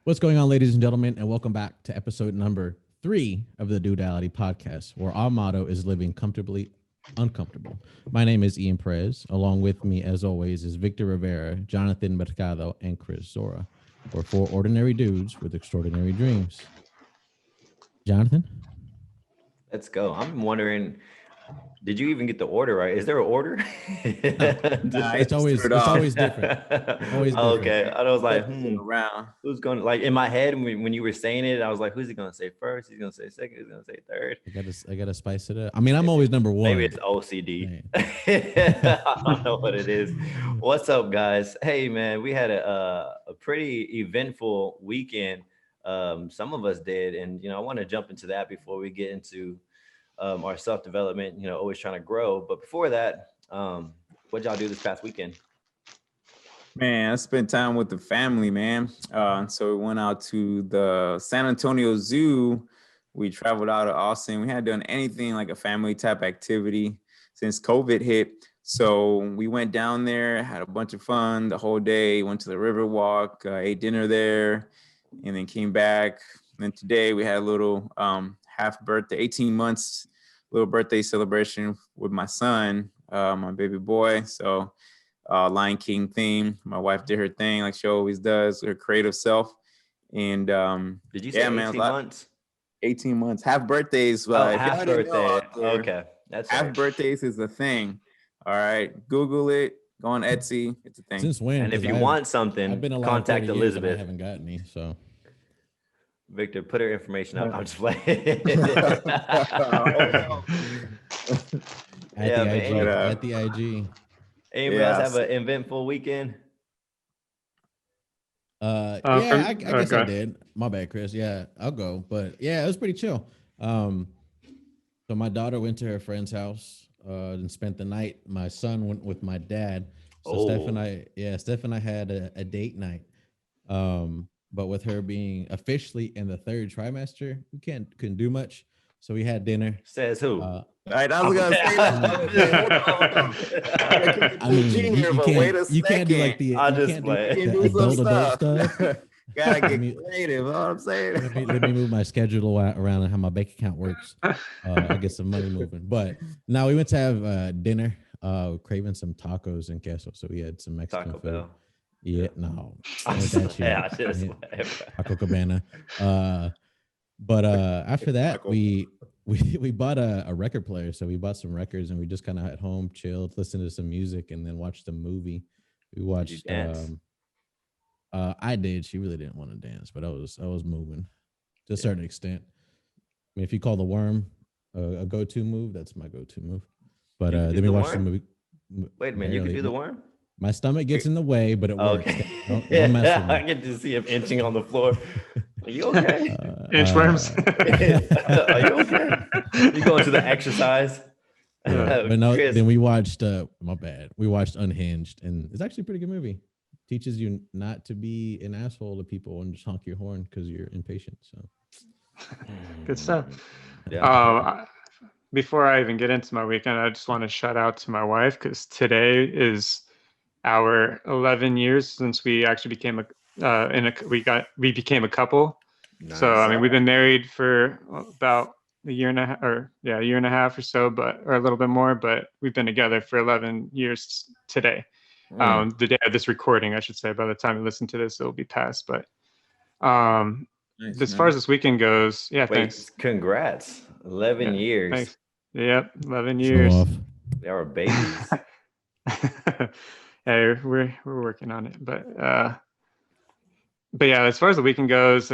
What's going on, ladies and gentlemen, and welcome back to episode number 3 of the Duality Podcast, where our motto is living comfortably uncomfortable. My name is Ian Perez. Along with me, as always, is Victor Rivera, Jonathan Mercado, and Chris Zora. We're 4 ordinary dudes with extraordinary dreams. Jonathan? Let's go. I'm wondering, did you even get the order right? Is there an order? It's always different. Always different. Okay. I was like, around. who's going to, like, in my head when you were saying it, I was like, who's he going to say first? He's going to say second. He's going to say third. I gotta spice it up. I mean, I'm always number 1. Maybe it's OCD. I don't know what it is. What's up, guys? Hey, man, we had a pretty eventful weekend. Some of us did. And, I want to jump into that before we get into our self-development, always trying to grow. But before that, what y'all do this past weekend? Man, I spent time with the family, man. So we went out to the San Antonio Zoo. We traveled out of Austin. We hadn't done anything like a family type activity since COVID hit. So we went down there, had a bunch of fun the whole day, went to the river walk, ate dinner there, and then came back. And then today we had a little half birthday, 18 months, little birthday celebration with my son, my baby boy. So Lion King theme. My wife did her thing like she always does, her creative self. And did you say 18 months? 18 months. Half birthdays. Half birthday. Okay. That's half right. birthdays is a thing. All right. Google it. Go on Etsy. It's a thing. Since when? And if you want something, contact Elizabeth. I haven't got any, so. Victor, put her information up. I'm just playing. At the IG. Anybody else have an eventful weekend? I guess I did. My bad, Chris. Yeah, I'll go. But yeah, it was pretty chill. So my daughter went to her friend's house and spent the night. My son went with my dad. So Steph and I had a date night. But with her being officially in the 3rd trimester, we couldn't do much. So we had dinner. Says who? All right, I was gonna say that. I mean, you can't do like the adult stuff. Gotta get creative. You know what I'm saying? Let me move my schedule around and how my bank account works. I get some money moving. But now we went to have dinner. Craving some tacos and queso, so we had some Mexican Taco food. Bell. Yeah, no. Taco Cabana. But after that, we bought a record player. So we bought some records and we just kind of at home chilled, listened to some music, and then watched a movie. We watched. I did. She really didn't want to dance, but I was moving to a certain extent. I mean, if you call The Worm a go-to move, that's my go-to move. But then we watched the movie. Wait a minute, you can do The Worm? My stomach gets in the way, but it works. Okay. Don't mess with me. I get to see him inching on the floor. Are you okay? Inchworms? Are you okay? You going to the exercise? But no, Chris. Then we watched, my bad. We watched Unhinged, and it's actually a pretty good movie. Teaches you not to be an asshole to people and just honk your horn because you're impatient. So Good stuff. Yeah. Before I even get into my weekend, I just want to shout out to my wife because today is our 11 years since we actually became we became a couple. Nice. So I mean, we've been married for about a year and a half or so, or a little bit more, but we've been together for 11 years today. The day of this recording, I should say. By the time you listen to this, it'll be past. But as far as this weekend goes, thanks. Congrats. 11 years. Thanks. Yep, 11 years. They are babies. Hey, we're working on it, but yeah, as far as the weekend goes,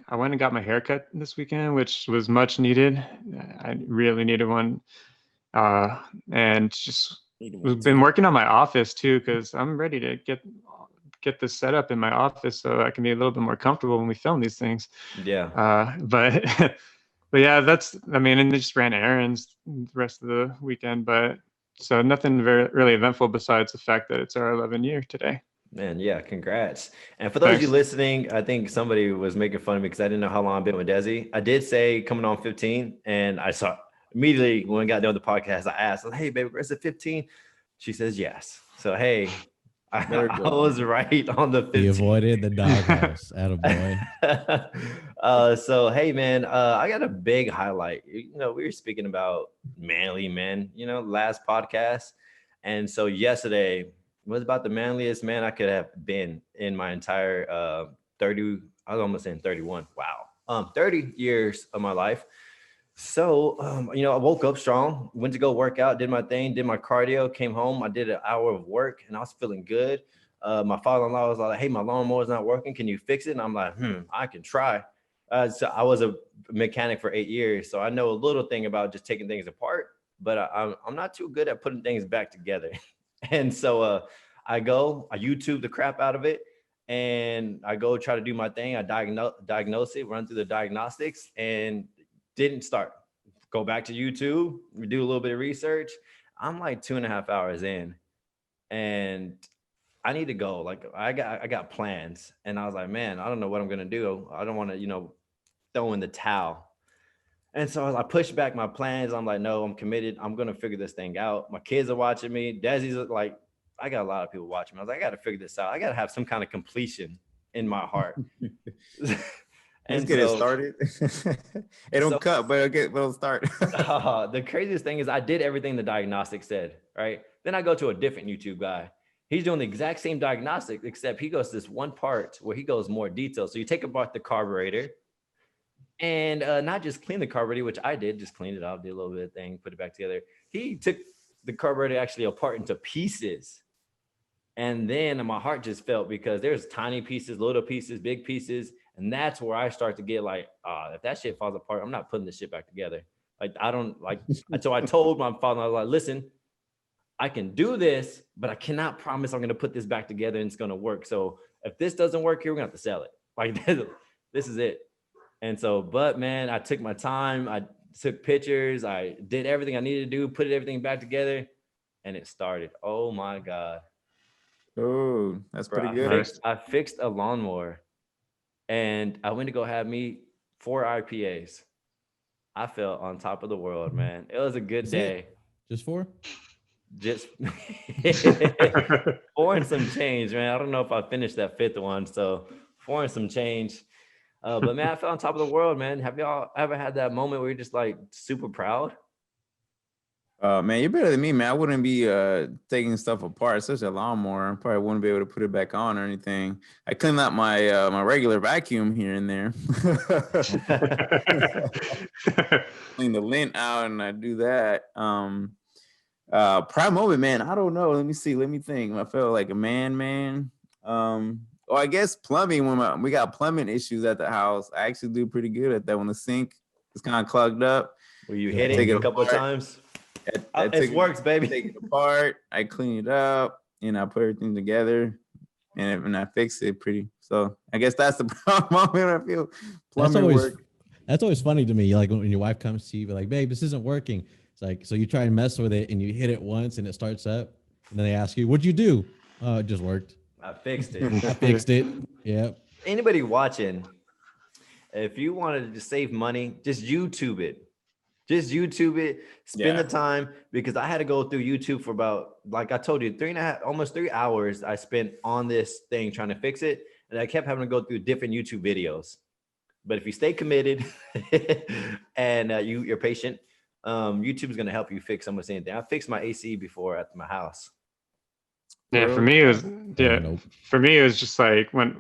I went and got my hair cut this weekend, which was much needed. I really needed one, and just we've been working on my office too, because I'm ready to get this set up in my office so I can be a little bit more comfortable when we film these things. Yeah. But yeah, and they just ran errands the rest of the weekend, but so nothing really eventful besides the fact that it's our 11th year today. Man, yeah, congrats. And for those of you listening, I think somebody was making fun of me because I didn't know how long I've been with Desi. I did say coming on 15, and I saw immediately when we got done with the podcast, I asked, hey, baby, is it 15? She says yes. So, hey, Very I good. was right on the 15th. He avoided the doghouse. Attaboy. So, hey, man, I got a big highlight. You know, we were speaking about manly men, you know, last podcast. And so yesterday was about the manliest man I could have been in my entire 30, I was almost saying 31. Wow. 30 years of my life. So, you know, I woke up strong, went to go work out, did my thing, did my cardio, came home. I did an hour of work and I was feeling good. My father-in-law was like, hey, my lawnmower's not working. Can you fix it? And I'm like, I can try. So I was a mechanic for 8 years. So I know a little thing about just taking things apart, but I'm not too good at putting things back together. And so I YouTube the crap out of it. And I go try to do my thing. I diagnose it, run through the diagnostics, and didn't start. Go back to YouTube, do a little bit of research. I'm like 2.5 hours in, and I need to go. Like I got plans, and I was like, man, I don't know what I'm gonna do. I don't want to, throw in the towel. And so I pushed back my plans. I'm like, no, I'm committed. I'm gonna figure this thing out. My kids are watching me. Desi's like, I got a lot of people watching me. I was like, I got to figure this out. I got to have some kind of completion in my heart. Let's get it started. It don't cut, but it'll start. The craziest thing is I did everything the diagnostic said, right? Then I go to a different YouTube guy. He's doing the exact same diagnostic, except he goes to this one part where he goes more detail. So you take apart the carburetor and not just clean the carburetor, which I did, just clean it out, did a little bit of thing, put it back together. He took the carburetor actually apart into pieces. And then my heart just felt because there's tiny pieces, little pieces, big pieces. And that's where I start to get like, if that shit falls apart, I'm not putting this shit back together. Like, I don't like, so I told my father, I was like, listen, I can do this, but I cannot promise I'm going to put this back together and it's going to work. So if this doesn't work here, we're going to have to sell it. Like, this is it. And so, but man, I took my time. I took pictures. I did everything I needed to do, put everything back together, and it started. Oh my God. Oh, that's pretty good. I fixed a lawnmower and I went to go have me 4 IPAs. I felt on top of the world, man. It was a good day. Just 4? Just 4 and some change, man. I don't know if I finished that 5th one. So 4 and some change. But man, I felt on top of the world, man. Have y'all ever had that moment where you're just like super proud? Man, you're better than me, man. I wouldn't be taking stuff apart, such a lawnmower. I probably wouldn't be able to put it back on or anything. I clean out my my regular vacuum here and there. Clean the lint out and I do that. Proud moment, man. I don't know. Let me see. Let me think. I felt like a man. I guess plumbing, when we got plumbing issues at the house, I actually do pretty good at that when the sink is kind of clogged up. Where you hit it a couple of times? It works, baby. Take it apart, I clean it up, and I put everything together, and I fix it pretty. So I guess that's the proud moment. I feel plumbing work. That's always funny to me. Like when your wife comes to you, like, babe, this isn't working. It's like, so you try and mess with it and you hit it once and it starts up. And then they ask you, what'd you do? It just worked. I fixed it. I fixed it. Yeah. Anybody watching, if you wanted to save money, just YouTube it. Just YouTube it, spend the time, because I had to go through YouTube for about, like I told you, 3 hours I spent on this thing trying to fix it. And I kept having to go through different YouTube videos. But if you stay committed and you're patient, YouTube is going to help you fix almost anything. I fixed my AC before at my house. Yeah, for me, it was just like when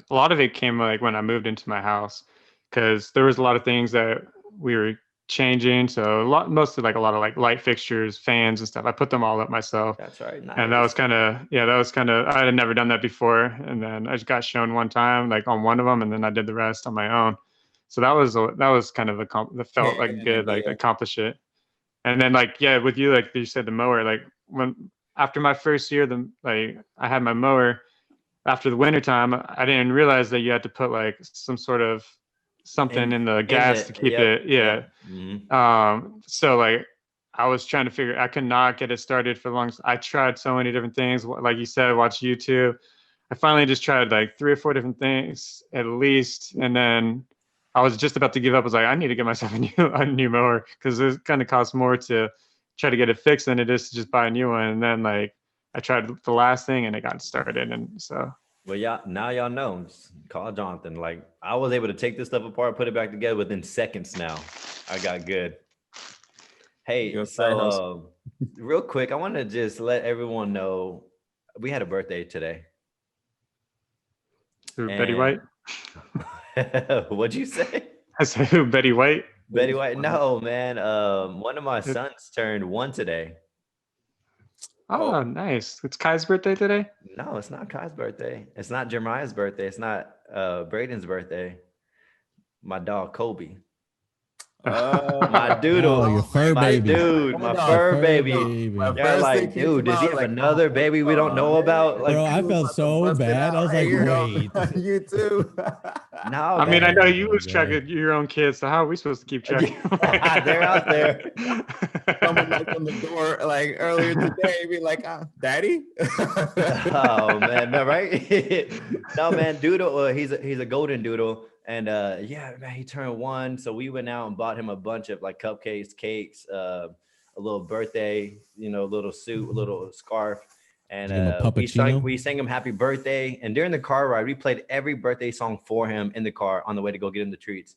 a lot of it came like when I moved into my house, because there was a lot of things that we were changing. So mostly like a lot of like light fixtures, fans and stuff. I put them all up myself. That's right. Nice. And that was kind of, I had never done that before. And then I just got shown one time, like on one of them, and then I did the rest on my own. So that was kind of that felt like good, like accomplish it. And then like, with you, like you said, the mower, like after my first year, I had my mower after the winter time, I didn't realize that you had to put like some sort of something in the gas to keep it. Yeah. Mm-hmm. So like I was trying to figure, I could not get it started for long. I tried so many different things. Like you said, watch YouTube. I finally just tried like 3 or 4 different things at least. And then I was just about to give up. I was like, I need to get myself a new mower, because it kind of costs more to try to get it fixed than it is to just buy a new one. And then like I tried the last thing and it got started, and so. Well, now y'all know. Just call Jonathan. Like I was able to take this stuff apart, put it back together within seconds. Now I got good. Hey, so real quick, I want to just let everyone know we had a birthday today. Who, Betty White? What'd you say? I said who, Betty White? Betty White? No, man. One of my sons turned 1 today. Oh, nice. It's Kai's birthday today? No, it's not Kai's birthday. It's not Jeremiah's birthday. It's not Braden's birthday. My dog, Kobe. My doodle. Your fur my baby. Dude, my fur baby. They're like, dude, does he have another baby we don't know about? Like, bro, I felt so bad. I was like, wait. You too. No, I mean, I know you lose track of your own kids, so how are we supposed to keep track? They're out there. Someone knocked on the door like earlier today, be like, "Daddy." Oh man, right? No, man, Doodle. He's a golden doodle, and yeah, man, he turned 1, so we went out and bought him a bunch of like cupcakes, cakes, a little birthday, little suit, a little scarf. And we sang him happy birthday. And during the car ride, we played every birthday song for him in the car on the way to go get him the treats.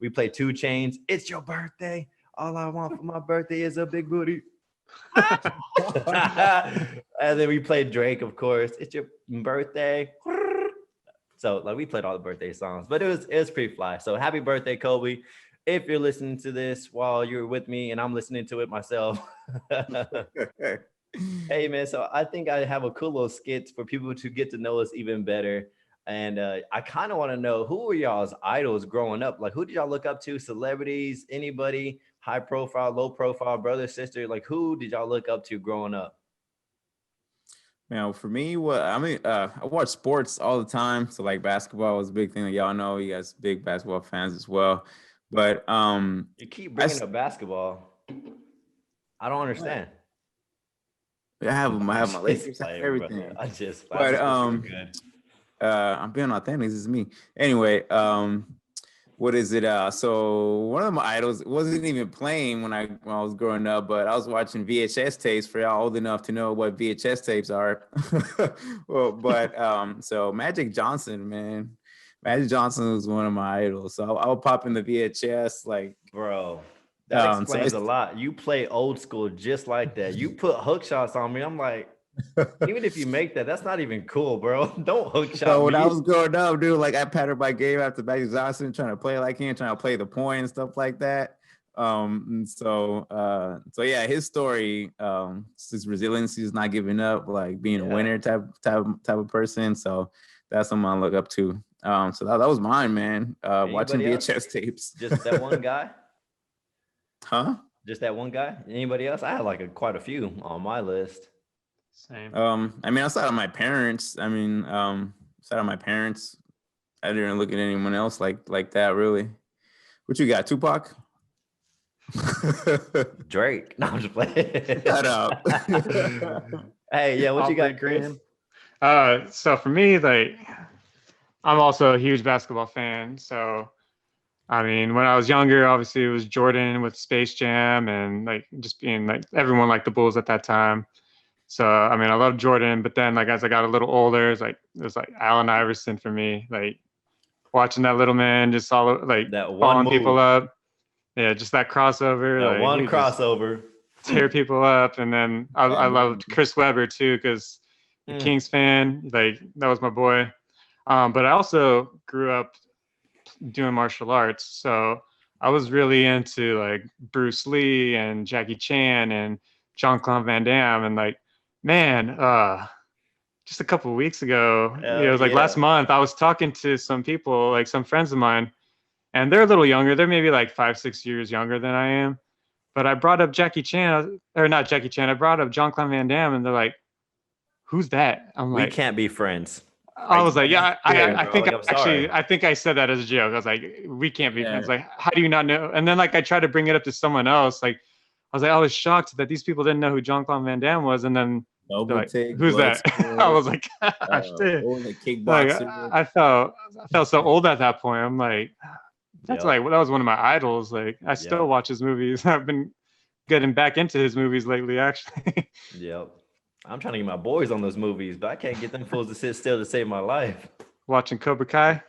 We played 2 Chainz. It's your birthday. All I want for my birthday is a big booty. And then we played Drake, of course. It's your birthday. So like we played all the birthday songs, but it was pretty fly. So happy birthday, Kobe. If you're listening to this while you're with me and I'm listening to it myself. Hey man, so I think I have a cool little skit for people to get to know us even better. And I kind of want to know, who were y'all's idols growing up? Like, who did y'all look up to? Celebrities, anybody, high profile, low profile, brother, sister? Like, who did y'all look up to growing up? Man, for me, I watch sports all the time. So like basketball was a big thing that y'all know. You guys big basketball fans as well. But you keep bringing up basketball. I don't understand. I have my Lakers, everything. I'm being authentic. This is me. Anyway, what is it? So one of my idols wasn't even playing when I was growing up, but I was watching VHS tapes. For y'all old enough to know what VHS tapes are. So Magic Johnson, man. Magic Johnson was one of my idols. So I'll pop in the VHS, like, bro. That explains a lot. You play old school just like that. You put hook shots on me. I'm like, even if you make that, that's not even cool, bro. Don't hook shot so me. When I was growing up, dude, like I patterned my game after Magic Johnson, trying to play like him, trying to play the point and stuff like that. So yeah, his story, his resilience, he's not giving up, like being a winner type of person. So that's someone I look up to. So that was mine, man. Watching VHS tapes. Just that one guy? Huh? Just that one guy? Anybody else? I had like quite a few on my list. Same. I mean, outside of my parents, I didn't look at anyone else like that, really. What you got, Tupac? Drake. No, I'm just playing. Shut up. Hey, yeah, what you got, Chris? So for me, like, I'm also a huge basketball fan. So, I mean, when I was younger, obviously it was Jordan with Space Jam and like just being like everyone liked the Bulls at that time. So, I mean, I love Jordan, but then like as I got a little older, it was like Allen Iverson for me, like watching that little man just all like that one balling move. People up. Yeah, just that crossover. That like, one crossover. Tear people up. And then I loved Chris Webber too, because the Kings fan, like that was my boy. But I also grew up doing martial arts. So I was really into like Bruce Lee and Jackie Chan and Jean-Claude Van Damme. And like, man, just a couple of weeks ago, it was like last month, I was talking to some people, like some friends of mine, and they're a little younger. They're maybe like 5-6 years younger than I am. But I brought up Jackie Chan, or not Jackie Chan, I brought up Jean-Claude Van Damme, and they're like, who's that? I'm like, we can't be friends. I was like, yeah, I think I said that as a joke. I was like, we can't be friends. Like, how do you not know? And then like I tried to bring it up to someone else. Like, I was like, I was shocked that these people didn't know who Jean-Claude Van Damme was. And then like, who's that? I was like, gosh, like, I felt so old at that point. I'm like, that was one of my idols. Like, I still watch his movies. I've been getting back into his movies lately, actually. Yep. I'm trying to get my boys on those movies, but I can't get them fools to sit still to save my life. Watching Cobra Kai.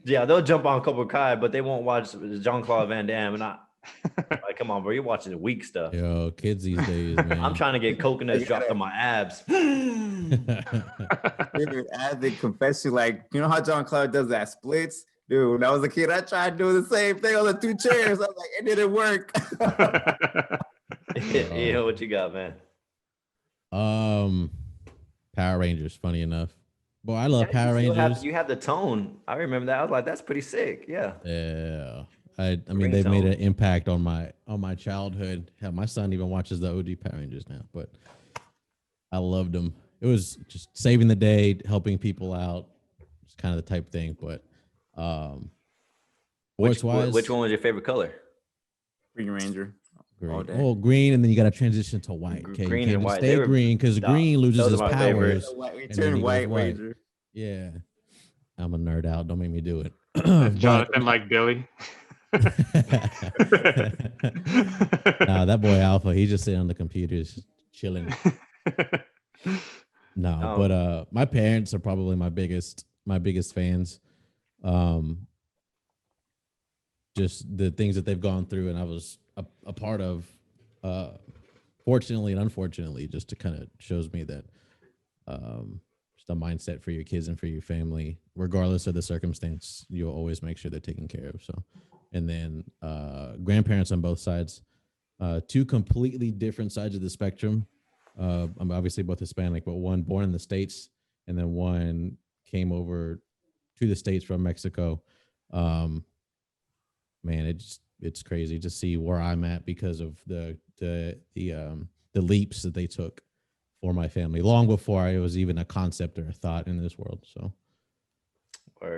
Yeah, they'll jump on Cobra Kai, but they won't watch Jean-Claude Van Damme. And like, come on, bro, you're watching the weak stuff. Yo, kids these days, man. I'm trying to get coconuts dropped on my abs. Dude, as they confess you, like, you know how John Claude does that splits? Dude, when I was a kid, I tried doing the same thing on the 2 chairs. I was like, it didn't work. Yeah, what you got, man? Power Rangers, funny enough. Boy, I love Power you Rangers. You have the tone. I remember that. I was like, that's pretty sick. Yeah. Yeah. I mean, they've made an impact on my childhood. Hell, my son even watches the OG Power Rangers now, but I loved them. It was just saving the day, helping people out. It's kind of the type thing, but which one was your favorite color? Green Ranger. Green. Oh, green, and then you got to transition to white. Okay, green you can't and white. Stay green because green loses his powers. We turn white Ranger. Yeah, I'm a nerd out. Don't make me do it. Jonathan like Billy. Nah, that boy Alpha, he's just sitting on the computers chilling. No, but my parents are probably my biggest fans. Just the things that they've gone through, and I was a part of, fortunately and unfortunately, just to kind of shows me that just a mindset for your kids and for your family, regardless of the circumstance, you'll always make sure they're taken care of. So, and then grandparents on both sides, 2 completely different sides of the spectrum. I'm obviously both Hispanic, but one born in the States, and then one came over to the States from Mexico. Man, it's crazy to see where I'm at because of the leaps that they took for my family long before I was even a concept or a thought in this world. So,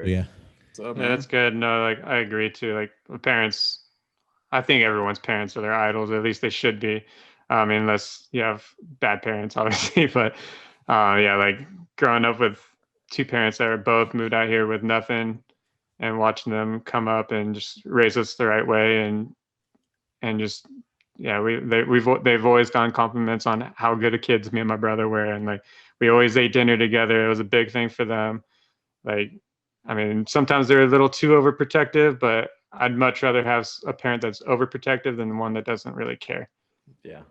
yeah. Yeah, that's good. No, like I agree too. Like parents, I think everyone's parents are their idols. At least they should be. Unless you have bad parents, obviously. But yeah, like growing up with 2 parents that are both moved out here with nothing, and watching them come up and just raise us the right way, and just they've always gotten compliments on how good of kids me and my brother were, and like we always ate dinner together. It was a big thing for them. Like, I mean, sometimes they're a little too overprotective, but I'd much rather have a parent that's overprotective than one that doesn't really care. Yeah.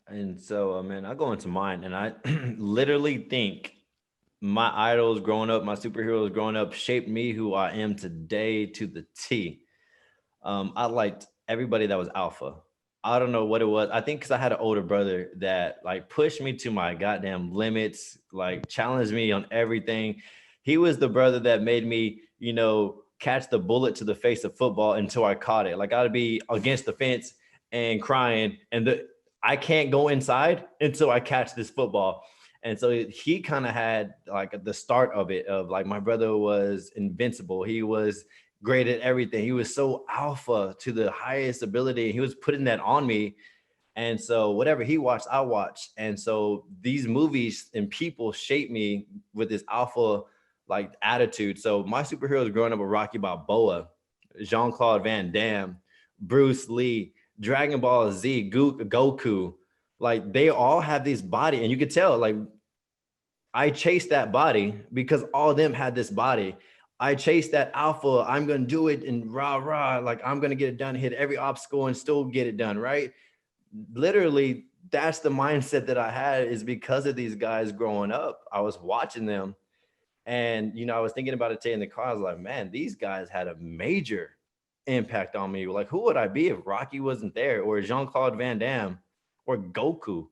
And so, man, I go into mine, and I literally think my idols growing up, my superheroes growing up, shaped me who I am today to the T. I liked everybody that was alpha. I don't know what it was. I think because I had an older brother that like pushed me to my goddamn limits, like challenged me on everything. He was the brother that made me, catch the bullet to the face of football until I caught it. Like I'd be against the fence and crying, and I can't go inside until I catch this football. And so he kind of had like the start of it, of like my brother was invincible. He was great at everything. He was so alpha to the highest ability. He was putting that on me. And so whatever he watched, I watched. And so these movies and people shaped me with this alpha like attitude. So my superheroes growing up were Rocky Balboa, Jean-Claude Van Damme, Bruce Lee, Dragon Ball Z, Goku. Like they all have this body, and you could tell like I chased that body because all of them had this body. I chased that alpha. I'm going to do it and rah, like I'm going to get it done, hit every obstacle and still get it done. Right. Literally, that's the mindset that I had, is because of these guys growing up. I was watching them, and, I was thinking about it today in the car. I was like, man, these guys had a major impact on me. Like, who would I be if Rocky wasn't there, or Jean-Claude Van Damme, or Goku?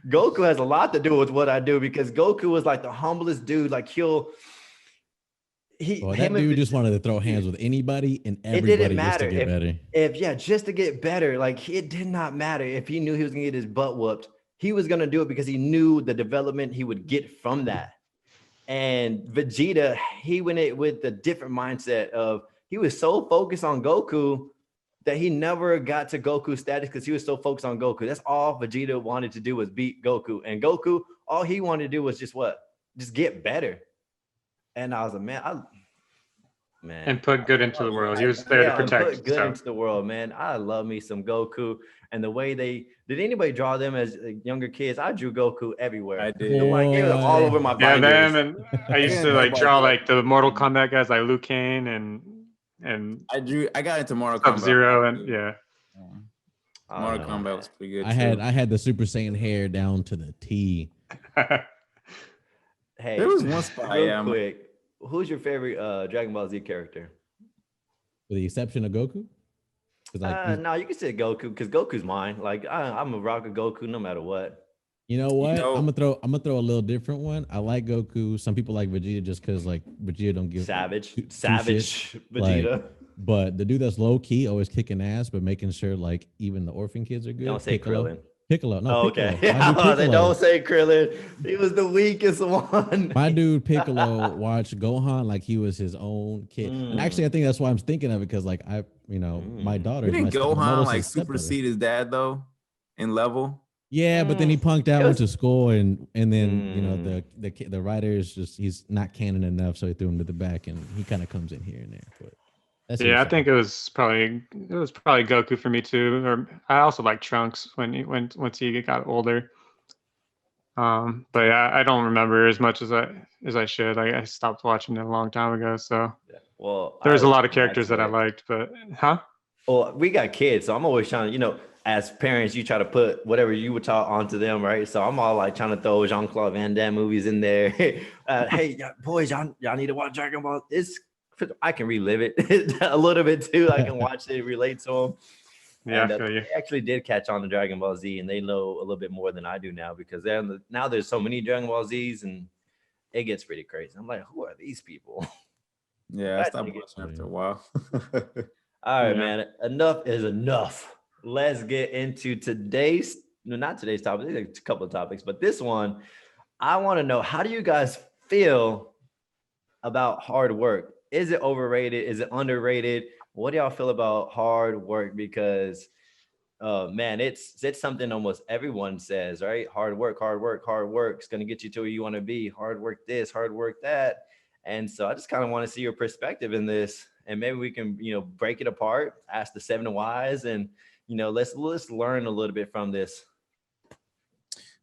Goku has a lot to do with what I do, because Goku was like the humblest dude. Like that dude just wanted to throw hands with anybody and everybody. It didn't matter just to get better. Just to get better. Like it did not matter if he knew he was gonna get his butt whooped. He was gonna do it because he knew the development he would get from that. And Vegeta, he went it with the different mindset of, he was so focused on Goku that he never got to Goku status because he was so focused on Goku. That's all Vegeta wanted to do, was beat Goku. And Goku, all he wanted to do was just get better. And I was like, man, Man. And put good into the world. He was there to Yeah, and protect. put good So into the world, man. I love me some Goku. And the way did anybody draw them as younger kids? I drew Goku everywhere. I did. Like it was all over my yeah, binders. them and I used to didn't know like about draw that. like the Mortal Kombat guys like Liu Kang and I got into Mortal Sub Kombat. Zero and yeah. Oh, Mortal no. Kombat was pretty good. I had the Super Saiyan hair down to the T. Hey, There was one spot. real Yeah, quick. Who's your favorite Dragon Ball Z character? With the exception of Goku. 'Cause, like, No, you can say Goku because Goku's mine. Like I'm a rock of Goku no matter what. you know what? know- I'm gonna throw a little different one. I like Goku. Some people like Vegeta just because like Vegeta don't give Savage, two Savage shits. Vegeta. Like, but the dude that's low key, always kicking ass, but making sure like even the orphan kids are good. Don't say Piccolo. Krillin. Piccolo. No, Oh, Piccolo. okay. My dude They Piccolo. don't say Krillin. He was the weakest one. My dude Piccolo watched Gohan like he was his own kid. And actually, I think that's why I'm thinking of it because like my daughter. Didn't my Gohan like stepbrother. supersede his dad though in level? Yeah, but then he punked out, went to school, and then the writer is just he's not canon enough, so he threw him to the back, and he kind of comes in here and there. But that's Yeah, I think it was probably Goku for me too. Or I also like Trunks once he got older. But yeah, I don't remember as much as I should. I stopped watching it a long time ago. So Well, there's a lot of characters that I liked, but Well, we got kids, so I'm always trying to, as parents, you try to put whatever you were taught onto them, right? So I'm all like trying to throw Jean-Claude Van Damme movies in there. Hey, boys, y'all need to watch Dragon Ball. I can relive it a little bit too. I can watch it, relate to them. yeah, And, I feel you. they actually did catch on to Dragon Ball Z, and they know a little bit more than I do now because now there's so many Dragon Ball Zs, and it gets pretty crazy. I'm like, who are these people? Yeah, I stopped watching after a while. All right, man. Enough is enough. Let's get into not today's topic. There's a couple of topics, but this one, I want to know, how do you guys feel about hard work? Is it overrated? Is it underrated? What do y'all feel about hard work? Because, man, it's something almost everyone says, right? Hard work, hard work, hard work. It's going to get you to where you want to be. Hard work this, hard work that. And so I just kind of want to see your perspective in this. And maybe we can, break it apart, ask the 7 whys, and, let's learn a little bit from this.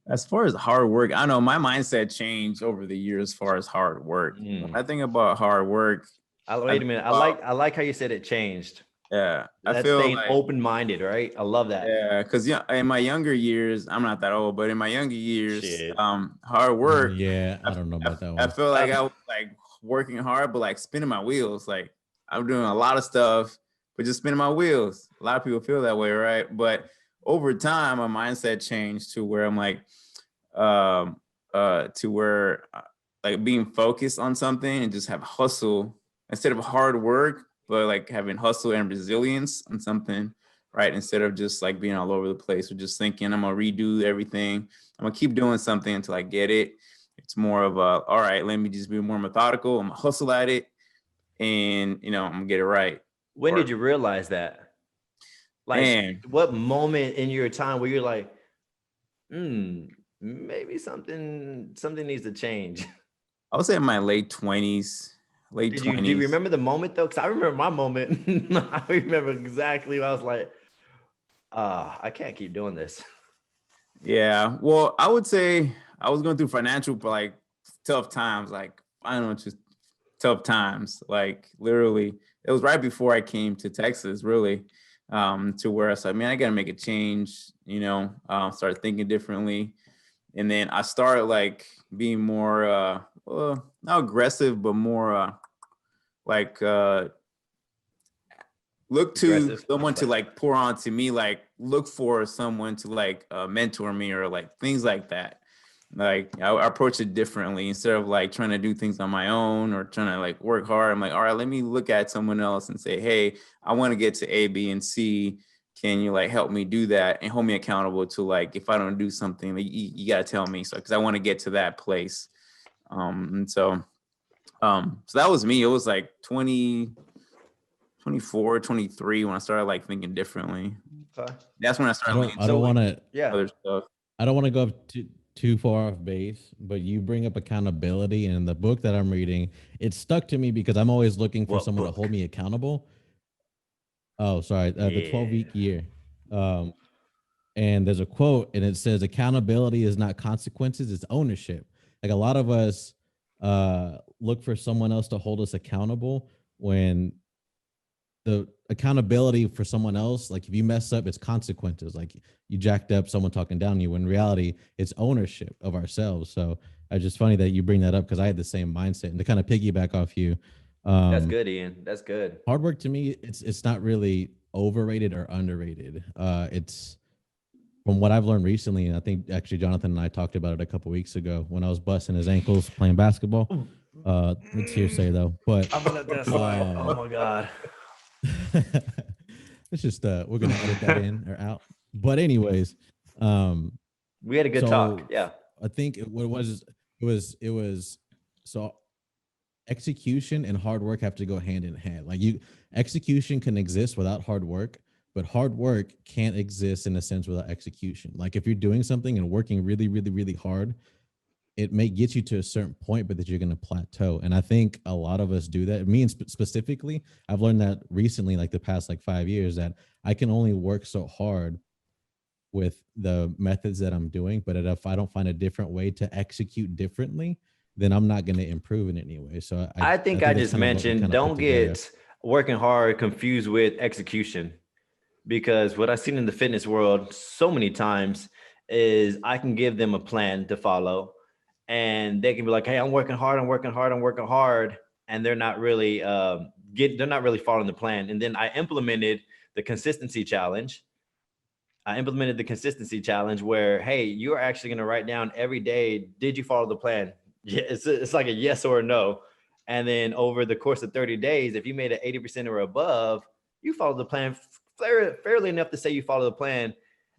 As far as hard work, I know my mindset changed over the years as far as hard work. When I think about hard work. Wait a minute. I like how you said it changed. Yeah. That's staying open-minded, right? I love that. Yeah, because in my younger years, I'm not that old, but in my younger years, hard work. Yeah, I don't know about that one. I feel like I was like working hard, but like spinning my wheels. Like I'm doing a lot of stuff, but just spinning my wheels. A lot of people feel that way, right? But over time, my mindset changed to where I'm like, to where like being focused on something and just have hustle instead of hard work, but like having hustle and resilience on something, right? Instead of just like being all over the place or just thinking I'm gonna redo everything. I'm gonna keep doing something until I get it. It's more of all right, let me just be more methodical. I'm gonna hustle at it and I'm gonna get it right. When did you realize that? Like, Man. What moment in your time where you're like, maybe something needs to change? I would say in my late 20s. Do you remember the moment though? Because I remember my moment. I remember exactly what I was like, I can't keep doing this. Yeah. Well, I would say I was going through financial like tough times. Like, I don't know, just tough times. Like literally, it was right before I came to Texas, really, to where I said, man, I got to make a change, start thinking differently. And then I started like being more, not aggressive, but more look to aggressive. Someone to like pour on to me, like look for someone to like mentor me or like things like that. Like I approach it differently instead of like trying to do things on my own or trying to like work hard. I'm like, all right, let me look at someone else and say, hey, I want to get to A, B, and C. Can you like help me do that and hold me accountable to like, if I don't do something, like, you got to tell me. So, cause I want to get to that place. So that was me. It was like 24, 23 when I started like thinking differently. Okay. That's when I started. I don't want to. Yeah. Other stuff. I don't want to go too too far off base, but you bring up accountability. And in the book that I'm reading, it stuck to me because I'm always looking for What someone to book? hold me accountable. Oh, sorry, the 12-week year. Um, and there's a quote, and it says, "Accountability is not consequences; it's ownership." Like a lot of us look for someone else to hold us accountable when the accountability for someone else, like if you mess up, it's consequences. Like you jacked up, someone talking down on you. When in reality, it's ownership of ourselves. So it's just funny that you bring that up because I had the same mindset. And to kind of piggyback off you, That's good, Ian. That's good. hard work to me, it's not really overrated or underrated. It's from what I've learned recently, and I think actually Jonathan and I talked about it a couple weeks ago when I was busting his ankles playing basketball. It's hearsay though, but I'm gonna let that slide. Oh my god. it's just we're gonna edit that in or out. But anyways, um, We had a good talk. so Yeah. I think what it was so execution and hard work have to go hand in hand. Like execution can exist without hard work, but hard work can't exist in a sense without execution. Like if you're doing something and working really, really, really hard, it may get you to a certain point, but that you're going to plateau. And I think a lot of us do that. Me and specifically, I've learned that recently, like the past like 5 years, that I can only work so hard with the methods that I'm doing. But if I don't find a different way to execute differently, then I'm not going to improve in any way. So I think I think that's just kind of what we mentioned kind of put don't together. get working hard confused with execution, because what I've seen in the fitness world so many times is I can give them a plan to follow and they can be like, hey, I'm working hard, I'm working hard, I'm working hard. And they're not really they're not really following the plan. And then I implemented the consistency challenge. I implemented the consistency challenge where, hey, you're actually going to write down every day, did you follow the plan? Yeah, it's like a yes or a no. And then over the course of 30 days, if you made it 80% or above, you follow the plan fairly enough to say you follow the plan.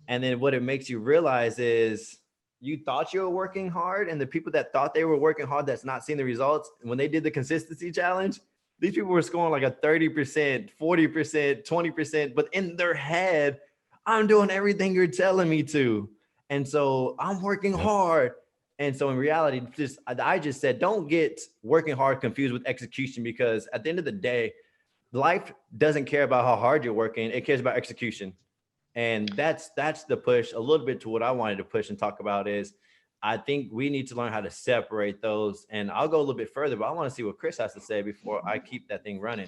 And then what it makes you realize is you thought you were working hard, and the people that thought they were working hard that's not seeing the results, when they did the consistency challenge, these people were scoring like a 30%, 40%, 20%, but in their head, I'm doing everything you're telling me to. And so I'm working hard. And so in reality, I just said, don't get working hard confused with execution, because at the end of the day, life doesn't care about how hard you're working. It cares about execution. And that's the push a little bit to what I wanted to push and talk about is I think we need to learn how to separate those. And I'll go a little bit further, but I want to see what Chris has to say before I keep that thing running.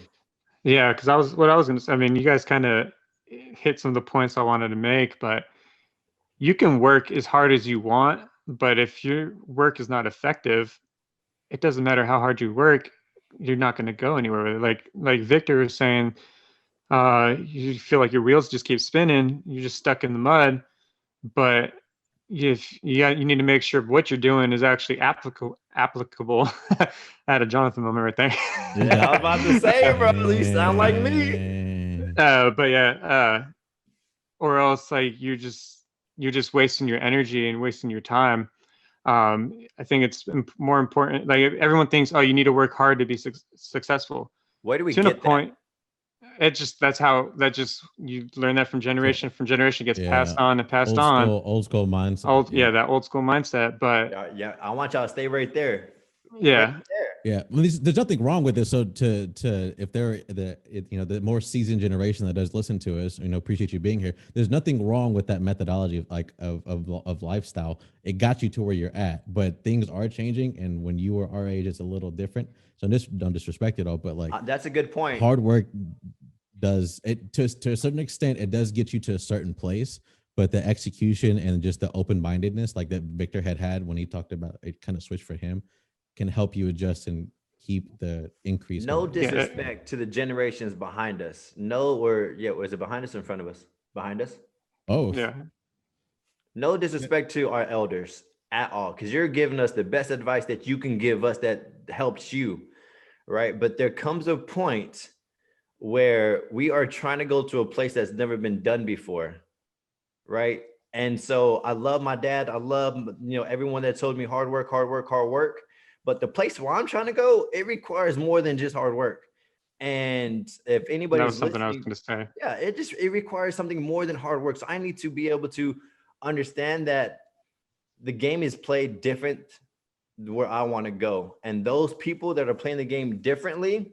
Yeah, because I was going to say, I mean, you guys kind of hit some of the points I wanted to make, but you can work as hard as you want, but if your work is not effective, it doesn't matter how hard you work, you're not going to go anywhere with it. Like Victor was saying, you feel like your wheels just keep spinning, you're just stuck in the mud. But if you need to make sure what you're doing is actually applicable. I had a Jonathan moment right there. Yeah, I was about to say, bro, you sound like me. But yeah, or else like you're just wasting your energy and wasting your time. I think it's more important. Like everyone thinks, oh, you need to work hard to be successful. Where do we to get a point, it just you learn that from generation gets passed on and passed on. Old school mindset. That old school mindset. But yeah, I want y'all to stay right there. Yeah. Right there. Yeah, well, there's nothing wrong with this. So if they're the more seasoned generation that does listen to us, appreciate you being here. There's nothing wrong with that methodology of lifestyle. It got you to where you're at, but things are changing, and when you were our age, it's a little different. So don't disrespect it all, but like that's a good point. Hard work does it to a certain extent. It does get you to a certain place, but the execution and just the open-mindedness, like that Victor had when he talked about it, kind of switched for him, can help you adjust and keep the increase. No disrespect to the generations behind us. Was it behind us or in front of us? Behind us? Oh, yeah. No disrespect to our elders at all, because you're giving us the best advice that you can give us that helps you, right? But there comes a point where we are trying to go to a place that's never been done before, right? And so I love my dad. I love everyone that told me hard work, hard work, hard work. But the place where I'm trying to go, it requires more than just hard work. And if anybody's that was something listening, I was going to say. Yeah, it requires something more than hard work. So I need to be able to understand that the game is played different where I want to go. And those people that are playing the game differently,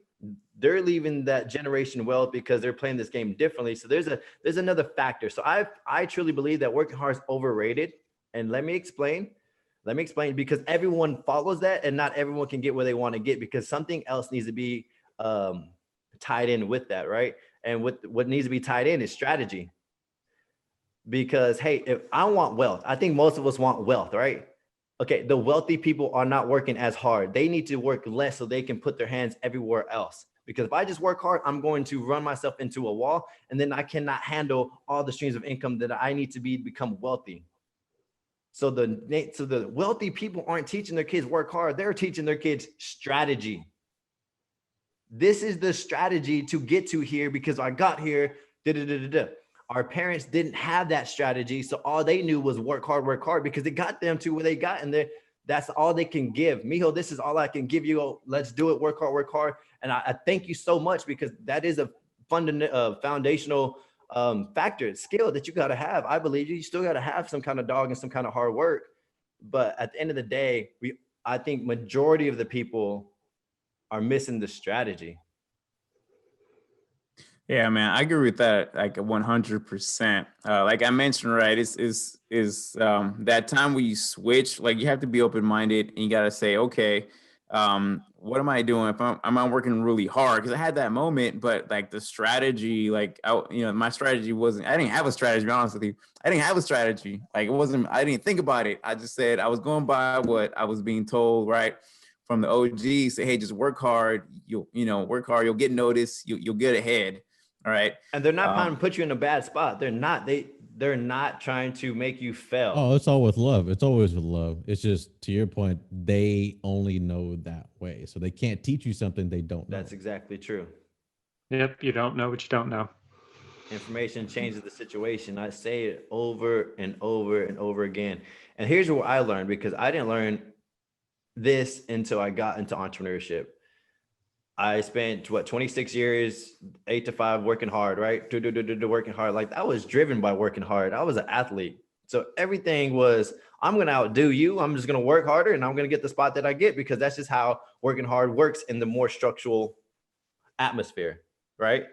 they're leaving that generation wealth because they're playing this game differently. So there's another factor. So I truly believe that working hard is overrated. And let me explain because everyone follows that and not everyone can get where they want to get because something else needs to be tied in with that, right? And what needs to be tied in is strategy. Because hey, if I want wealth, I think most of us want wealth, right? Okay, the wealthy people are not working as hard. They need to work less so they can put their hands everywhere else. Because if I just work hard, I'm going to run myself into a wall, and then I cannot handle all the streams of income that I need to become wealthy. So the wealthy people aren't teaching their kids work hard. They're teaching their kids strategy. This is the strategy to get to here because I got here. Our parents didn't have that strategy. So all they knew was work hard because it got them to where they got. And that's all they can give. Mijo, this is all I can give you. Oh, let's do it. Work hard. And I thank you so much because that is a foundational factor, skill that you got to have. I believe you still got to have some kind of dog and some kind of hard work. But at the end of the day, I think majority of the people are missing the strategy. Yeah, man, I agree with that like 100%. Like I mentioned, right, is that time where you switch, like you have to be open-minded and you got to say, okay, what am I doing? If am I working really hard? Because I had that moment, but like the strategy, like my strategy I didn't have a strategy, to be honest with you. I didn't have a strategy. Like I didn't think about it. I just said I was going by what I was being told, right? From the OG, say, hey, just work hard. You'll get noticed. You'll get ahead. All right. And they're not trying to put you in a bad spot. They're not trying to make you fail. Oh, it's all with love. It's always with love. It's just, to your point, they only know that way. So they can't teach you something they don't know. That's exactly true. Yep. You don't know what you don't know. Information changes the situation. I say it over and over and over again. And here's what I learned, because I didn't learn this until I got into entrepreneurship. I spent 26 years, 8 to 5, working hard, right? Working hard. Like I was driven by working hard. I was an athlete. So everything was, I'm going to outdo you. I'm just going to work harder and I'm going to get the spot that I get, because that's just how working hard works in the more structural atmosphere, right?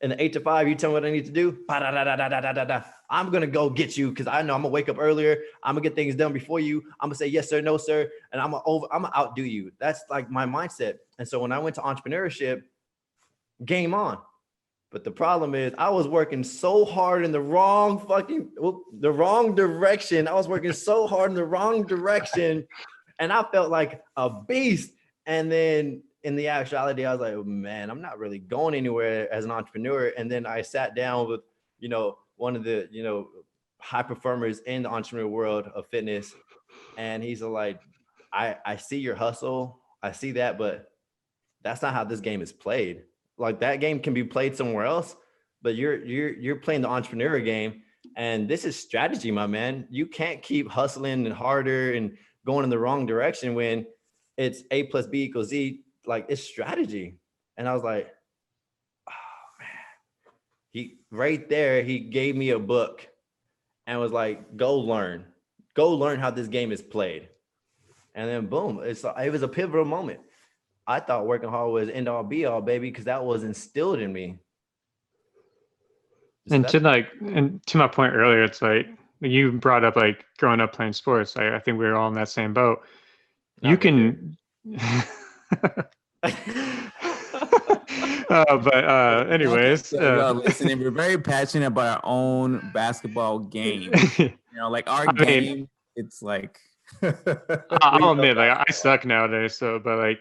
In the 8 to 5, you tell me what I need to do. I'm going to go get you because I know I'm going to wake up earlier. I'm going to get things done before you. I'm going to say, yes, sir, no, sir. And I'm going to outdo you. That's like my mindset. And so when I went to entrepreneurship, game on. But the problem is I was working so hard in the wrong direction. I was working so hard in the wrong direction and I felt like a beast. And then in the actuality, I was like, man, I'm not really going anywhere as an entrepreneur. And then I sat down with, one of the, high performers in the entrepreneur world of fitness. And he's like, I see your hustle. I see that, but that's not how this game is played. Like that game can be played somewhere else, but you're playing the entrepreneur game. And this is strategy, my man. You can't keep hustling and harder and going in the wrong direction when it's A plus B equals Z. Like it's strategy. And I was like, oh man, he gave me a book and was like, go learn how this game is played. And then boom, it was a pivotal moment. I thought working hard was end all be all, baby, because that was instilled in me. So and to my point earlier, it's like you brought up like growing up playing sports. I think we were all in that same boat. You can anyways, listening, we're very passionate about our own basketball game. Like our game, it's like I'll admit, like I suck nowadays. So, but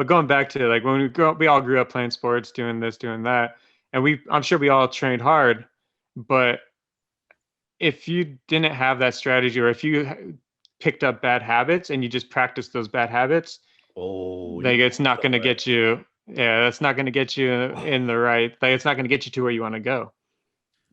going back to like when we all grew up playing sports, doing this, doing that, and I'm sure we all trained hard. But if you didn't have that strategy, or if you picked up bad habits and you just practiced those bad habits, it's not going to get you. Yeah, that's not going to get you in the right. Like, it's not going to get you to where you want to go.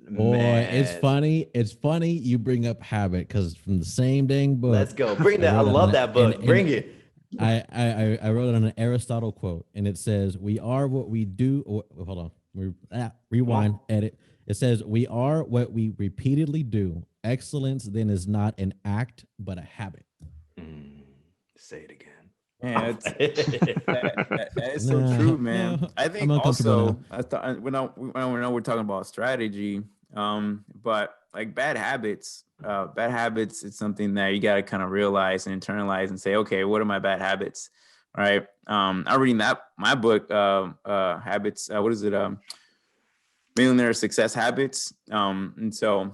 Boy, it's funny. It's funny you bring up habit, because from the same dang book. Let's go. Bring that. I love that book. Bring it. I wrote it on an Aristotle quote, and it says, "We are what we do." Hold on. Rewind. Edit. It says, "We are what we repeatedly do, excellence then is not an act, but a habit. Say it again. Yeah, that is so Nah, true, man. no, I I'm think uncomfortable also I thought we know we're talking about strategy, but like bad habits, it's something that you got to kind of realize and internalize and say, okay, what are my bad habits, right? I'm reading my book, habits. What is it? Millionaire Success Habits. And so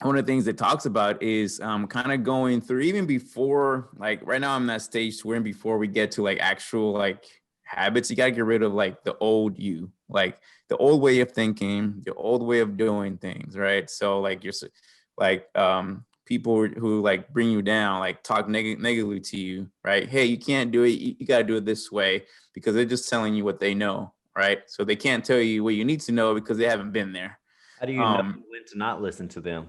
one of the things it talks about is kind of going through even before, like right now I'm in that stage where before we get to like actual like habits, you got to get rid of like the old you, like the old way of thinking, the old way of doing things, right? So like you're like people who like bring you down, like talk negatively to you, right? Hey, you can't do it. You got to do it this way because they're just telling you what they know, right? So they can't tell you what you need to know because they haven't been there. How do you know when to not listen to them?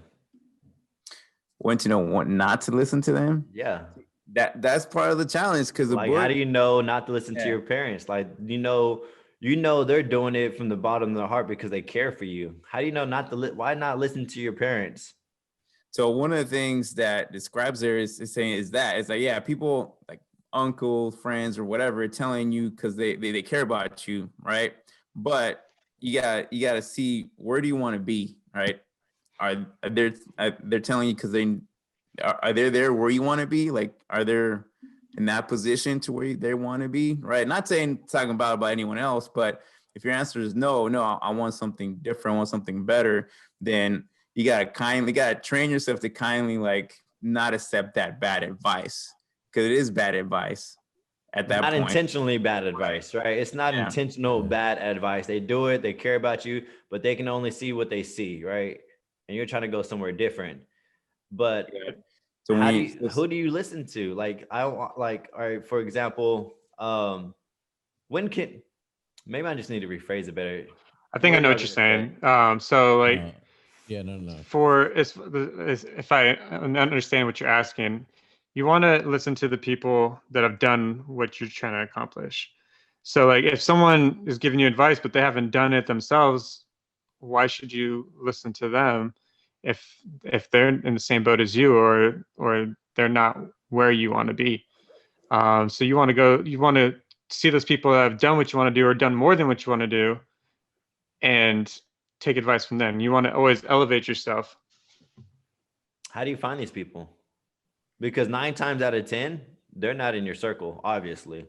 When to know what not to listen to them? Yeah. That's part of the challenge because the Like, book. how do you know not to listen to your parents? Like, you know they're doing it from the bottom of their heart because they care for you. How do you know not to why not listen to your parents? So one of the things that describes there is saying is that it's like, yeah, people like uncles, friends, or whatever telling you because they care about you, right? But you gotta see, where do you want to be, right? Are they're telling you because are they there where you want to be? Like, are they in that position to where they want to be, right? Not talking about anyone else, but if your answer is no, I want something different, I want something better, then you gotta train yourself to kindly like not accept that bad advice, because it is bad advice at that Not point. intentionally bad advice, right? It's not Yeah. intentional bad advice. They do it, they care about you, but they can only see what they see, right? And you're trying to go somewhere different. But So who do you listen to? Like, all right, for example, when can, maybe I just need to rephrase it better. I think I know what you're saying. So like, yeah, no. For if I understand what you're asking, you want to listen to the people that have done what you're trying to accomplish. So like, if someone is giving you advice but they haven't done it themselves, why should you listen to them if they're in the same boat as you, or they're not where you want to be? So you want to see those people that have done what you want to do or done more than what you want to do, and take advice from them. You want to always elevate yourself. How do you find these people? Because 9 times out of 10, they're not in your circle, obviously.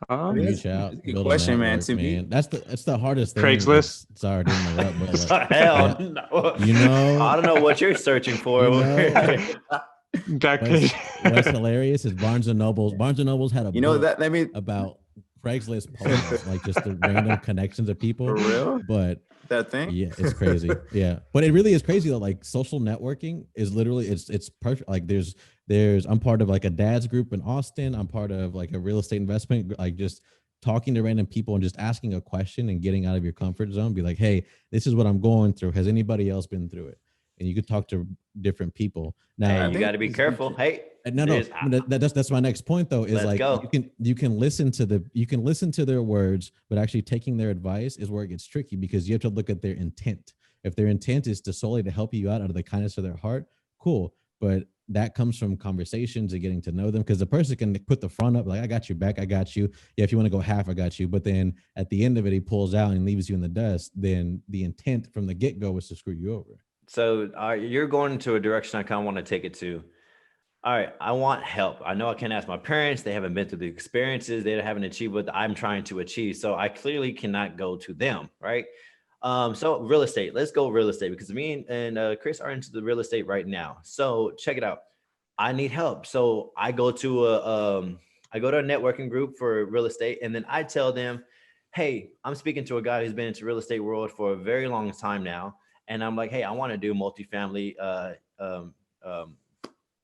Reach out, that's a good build question, a man. network, To me, man. That's the hardest thing. Craigslist. Sorry to interrupt, but like, Hell no. You know, I don't know what you're searching for. You know, What's hilarious is Barnes and Noble. Barnes and Noble's had a book that let me about Craigslist posts, like just the random connections of people. for real. But That thing, yeah, it's crazy. Yeah, but it really is crazy though. Like social networking is literally it's perfect. Like there's I'm part of like a dad's group in Austin. I'm part of like a real estate investment, like just talking to random people and just asking a question and getting out of your comfort zone. Be like, hey, this is what I'm going through. Has anybody else been through it? And you could talk to different people. Now Hey, you got to be careful. Hey, no, that's my next point though, is like you can listen to their words, but actually taking their advice is where it gets tricky, because you have to look at their intent. If their intent is to solely to help you out of the kindness of their heart, cool. But that comes from conversations and getting to know them, because the person can put the front up like, I got your back, I got you. Yeah, if you want to go half, I got you. But then at the end of it, he pulls out and leaves you in the dust. Then the intent from the get-go was to screw you over. So you're going into a direction I kind of want to take it to. All right, I want help. I know I can't ask my parents. They haven't been through the experiences. They haven't achieved what I'm trying to achieve. So I clearly cannot go to them, right? So real estate, let's go real estate, because me and Chris are into the real estate right now. So check it out. I need help. So I go to a networking group for real estate, and then I tell them, hey, I'm speaking to a guy who's been into real estate world for a very long time now. And I'm like, hey, I want to do multifamily,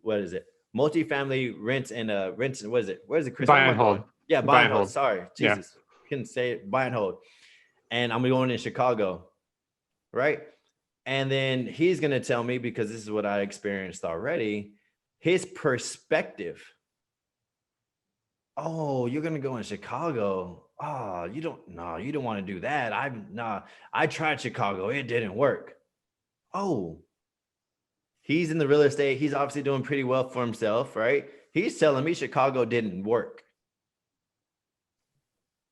what is it? Multifamily rents and rents. What is it? Where is it, Chris? Buy and hold. Yeah, buy and hold. Sorry, Jesus, yeah. Couldn't say it. Buy and hold. And I'm going in Chicago, right? And then he's gonna tell me, because this is what I experienced already, his perspective. Oh, you're gonna go in Chicago. Oh, you don't want to do that. I tried Chicago, it didn't work. Oh, He's in the real estate. He's obviously doing pretty well for himself, right? He's telling me Chicago didn't work.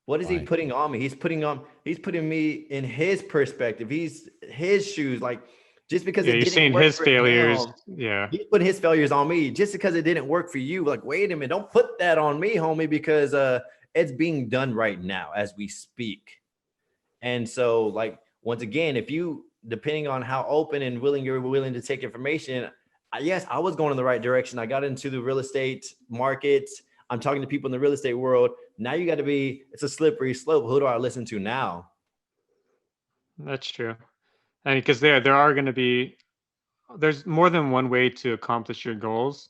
What is he putting on me? He's putting me in his perspective. He's his shoes. Like, just because Yeah, it you're didn't seeing work his for failures. him, Yeah. he's putting his failures on me. Just because it didn't work for you. Like, wait a minute, don't put that on me, homie, because it's being done right now as we speak. And so, like, once again, if you, depending on how open and willing you're willing to take information, yes, I was going in the right direction. I got into the real estate market. I'm talking to people in the real estate world. Now you got to be, it's a slippery slope. Who do I listen to now? That's true. And because there are going to be, there's more than one way to accomplish your goals.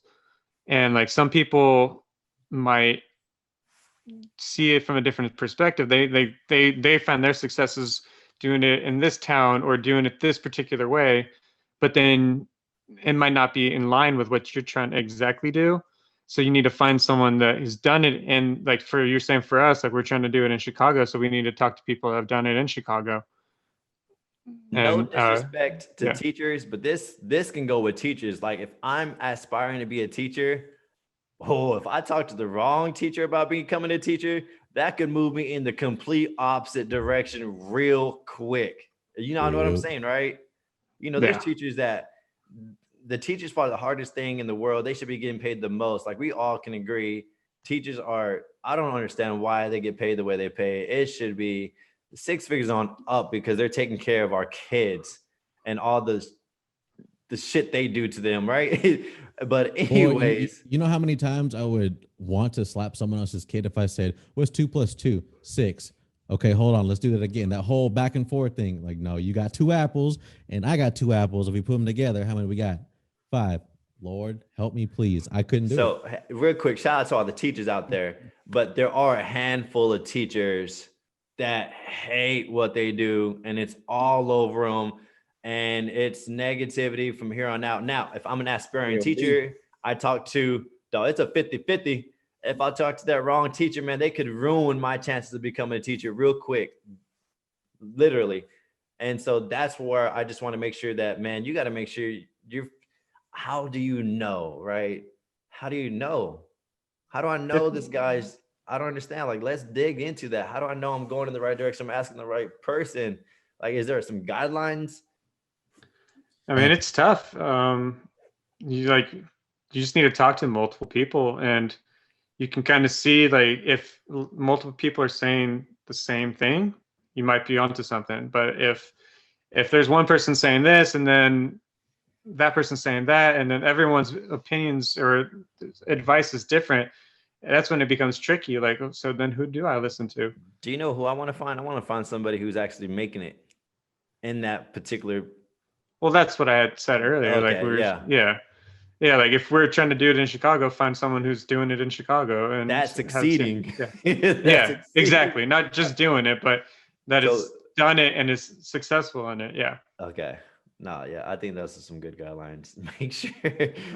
And like some people might see it from a different perspective. They find their successes doing it in this town or doing it this particular way, but then it might not be in line with what you're trying to exactly do. So you need to find someone that has done it. And like for you're saying for us, like we're trying to do it in Chicago, so we need to talk to people that have done it in Chicago. No And disrespect to yeah. teachers, but this can go with teachers. Like, if I'm aspiring to be a teacher, oh, if I talk to the wrong teacher about becoming a teacher, that could move me in the complete opposite direction real quick. You know what I'm saying, right? You know, there's Yeah. teachers that the teachers probably the hardest thing in the world. They should be getting paid the most. Like, we all can agree, teachers are, I don't understand why they get paid the way they pay. It should be 6 figures on up because they're taking care of our kids and all the shit they do to them, right? But anyways, you know how many times I would want to slap someone else's kid if I said, "What's 2 + 2? 6." Okay, hold on, let's do that again. That whole back and forth thing. Like, no, you got 2 apples and I got 2 apples. If we put them together, how many we got? 5. Lord, help me, please. I couldn't do it. so real quick, shout out to all the teachers out there, but there are a handful of teachers that hate what they do and it's all over them. And it's negativity from here on out. Now, if I'm an aspiring teacher, I talk to, though, it's a 50-50. If I talk to that wrong teacher, man, they could ruin my chances of becoming a teacher real quick, literally. And so that's where I just want to make sure that, man, you got to make sure you're, how do you know, right? How do you know? How do I know this guy's, I don't understand. Like, let's dig into that. How do I know I'm going in the right direction? I'm asking the right person. Like, is there some guidelines? I mean, it's tough. You just need to talk to multiple people, and you can kind of see like if multiple people are saying the same thing, you might be onto something. But if there's one person saying this and then that person saying that, and then everyone's opinions or advice is different, that's when it becomes tricky. Like, so then who do I listen to? Do you know who I want to find? I want to find somebody who's actually making it in that particular. Well, that's what I had said earlier. Okay, Like yeah. Like if we're trying to do it in Chicago, find someone who's doing it in Chicago and That's succeeding. Yeah, exactly. Not just doing it, but that So- is done it and is successful in it. Yeah. Okay. No, yeah, I think those are some good guidelines.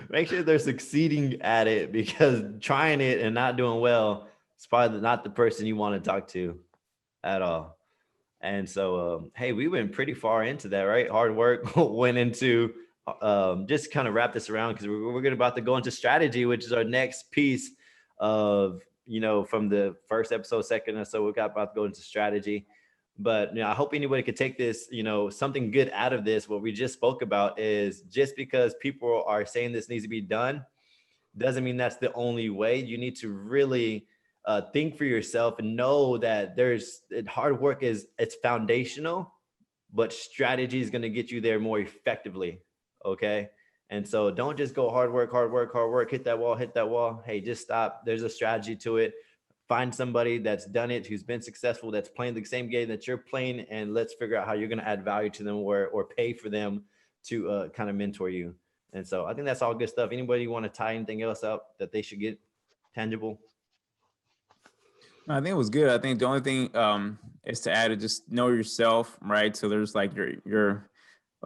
Make sure they're succeeding at it, because trying it and not doing well is probably not the person you want to talk to at all. And so, hey, we went pretty far into that, right? Hard work went into, just kind of wrap this around, because we're going about to go into strategy, which is our next piece of, from the first episode, second. And so we got about to go into strategy. But I hope anybody could take this, something good out of this. What we just spoke about is, just because people are saying this needs to be done doesn't mean that's the only way. You need to really think for yourself and know that hard work it's foundational, but strategy is going to get you there more effectively. Okay. And so don't just go hard work, hit that wall. Hey, just stop. There's a strategy to it. Find somebody that's done it, who's been successful, that's playing the same game that you're playing, and let's figure out how you're going to add value to them or pay for them to kind of mentor you. And so I think that's all good stuff. Anybody want to tie anything else up that they should get tangible? I think it was good. I think the only thing is to add is just know yourself, right? So there's like your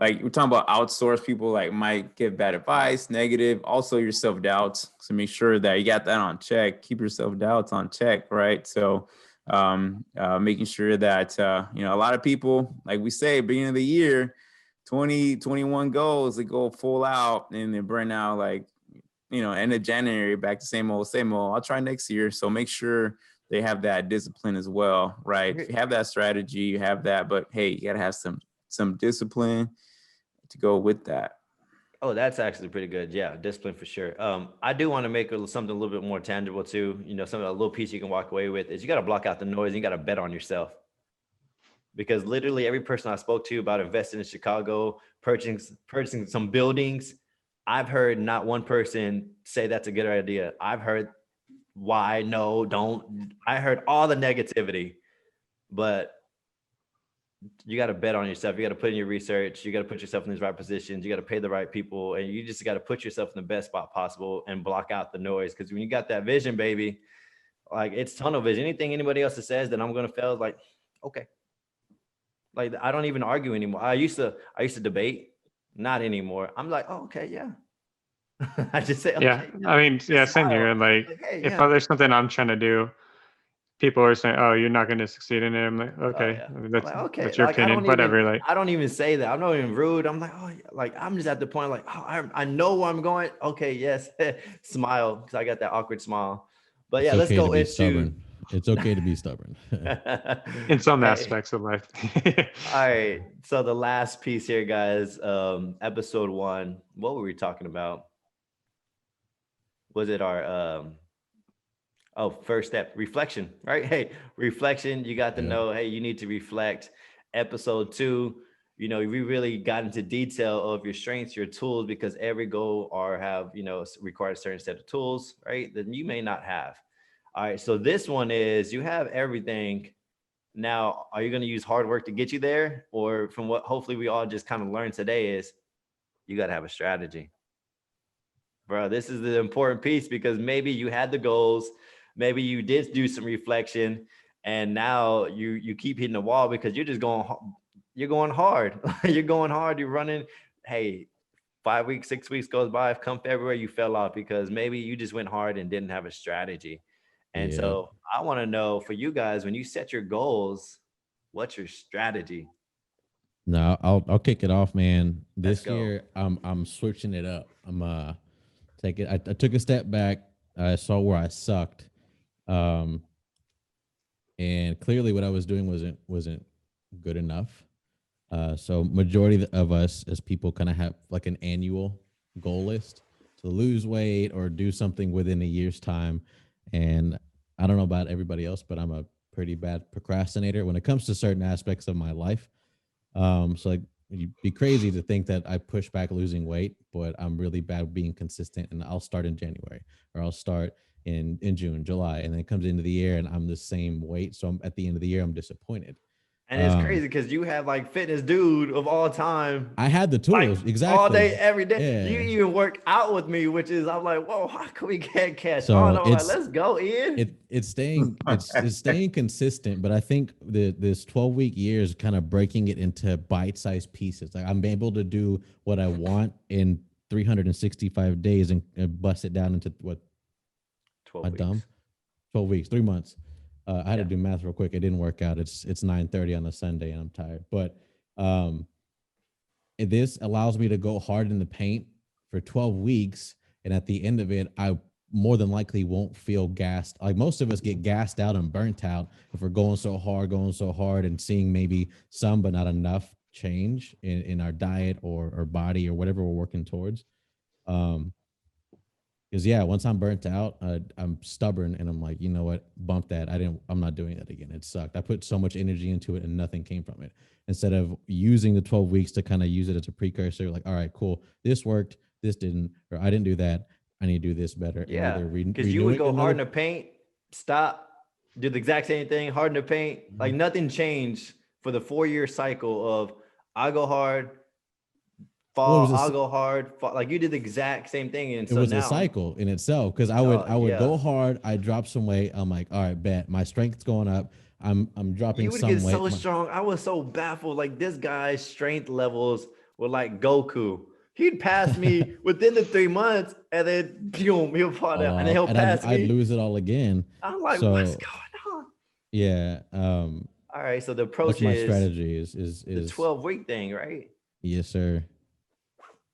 like we're talking about outsource people, like might give bad advice, negative, also your self-doubts. So make sure that you got that on check. Keep your self-doubts on check, right? So making sure that a lot of people, like we say, beginning of the year, 20, 21 goals, they go full out and they burn out like, end of January, back to same old. I'll try next year. So make sure they have that discipline as well, right? If you have that strategy, you have that, but hey, you gotta have some discipline to go with that. Oh, that's actually pretty good. Yeah, discipline for sure. I do want to make something a little bit more tangible too. Something, a little piece you can walk away with is you got to block out the noise. And you got to bet on yourself, because literally every person I spoke to about investing in Chicago, purchasing some buildings, I've heard not one person say that's a good idea. I've heard why, no, don't. I heard all the negativity, but you got to bet on yourself. You got to put in your research. You got to put yourself in these right positions. You got to pay the right people, and you just got to put yourself in the best spot possible and block out the noise. Because when you got that vision, baby, like it's tunnel vision. Anything anybody else says that I'm going to fail is like, okay. Like I don't even argue anymore. I used to debate, not anymore. I'm like, oh, okay, yeah. I just say, okay, yeah. I mean, yeah, same here. And like, hey, if there's something I'm trying to do, people are saying, "Oh, you're not going to succeed in it." I'm like, okay, yeah. I mean, that's like, okay. That's your like, opinion. Whatever. Like, I don't even say that. I'm not even rude. I'm like, oh, like I'm just at the point, like, oh, I know where I'm going. Okay, yes, smile, because I got that awkward smile. But yeah, it's let's okay go to be into. Stubborn. It's okay to be stubborn. in some aspects of life. All right. So the last piece here, guys. Episode 1. What were we talking about? Was it our first step, reflection, right? Hey, reflection. You got to know, hey, you need to reflect. Episode 2, we really got into detail of your strengths, your tools, because every goal requires a certain set of tools, right? That you may not have. All right. So this one is, you have everything. Now, are you going to use hard work to get you there? Or from what hopefully we all just kind of learned today is you got to have a strategy. Bro, this is the important piece, because maybe you had the goals, maybe you did do some reflection, and now you keep hitting the wall because you're going hard. You're going hard. You're running. Hey, 5 weeks, 6 weeks goes by. Come February, you fell off because maybe you just went hard and didn't have a strategy. And so I want to know, for you guys, when you set your goals, what's your strategy? No, I'll kick it off, man. This year I'm switching it up. I took a step back. I saw where I sucked. And clearly what I was doing wasn't good enough. So majority of us as people kind of have like an annual goal list to lose weight or do something within a year's time. And I don't know about everybody else, but I'm a pretty bad procrastinator when it comes to certain aspects of my life. So like, you'd be crazy to think that I push back losing weight, but I'm really bad being consistent, and I'll start in January or I'll start in June, July, and then it comes into the year and I'm the same weight. So at the end of the year, I'm disappointed. And it's crazy because you have like fitness dude of all time. I had the tools, like, exactly. All day, every day. Yeah. You even work out with me, which is, I'm like, whoa, how can we get catch so on? I'm like, let's go, Ian. It's staying consistent, but I think this 12-week year is kind of breaking it into bite-sized pieces. Like I'm able to do what I want in 365 days and bust it down into what? 12 weeks. 12 weeks, 3 months. I had to do math real quick. It didn't work out. It's 9:30 on a Sunday and I'm tired. But this allows me to go hard in the paint for 12 weeks. And at the end of it, I more than likely won't feel gassed. Like most of us get gassed out and burnt out if we're going so hard and seeing maybe some, but not enough change in our diet or body or whatever we're working towards. Because once I'm burnt out, I'm stubborn and I'm like, you know what, bump that. I'm not doing that again. It sucked. I put so much energy into it and nothing came from it. Instead of using the 12 weeks to kind of use it as a precursor, like, all right, cool, this worked, this didn't, or I didn't do that, I need to do this better. Yeah, because you would go hard in the paint, stop, do the exact same thing, hard in the paint. Like nothing changed for the 4-year cycle of I go hard, fall, I'll go hard. Fall. Like you did the exact same thing. And so it was now, a cycle in itself, because I would go hard, I drop some weight, I'm like, all right, bet my strength's going up, I'm dropping some weight. You would get so strong. I was so baffled. Like this guy's strength levels were like Goku. He'd pass me within the 3 months, and then boom, he'll fall down, and then he'll pass me. I'd lose it all again. I'm like, what's going on? Yeah. All right. So the approach my strategy is the 12-week thing, right? Yes, sir.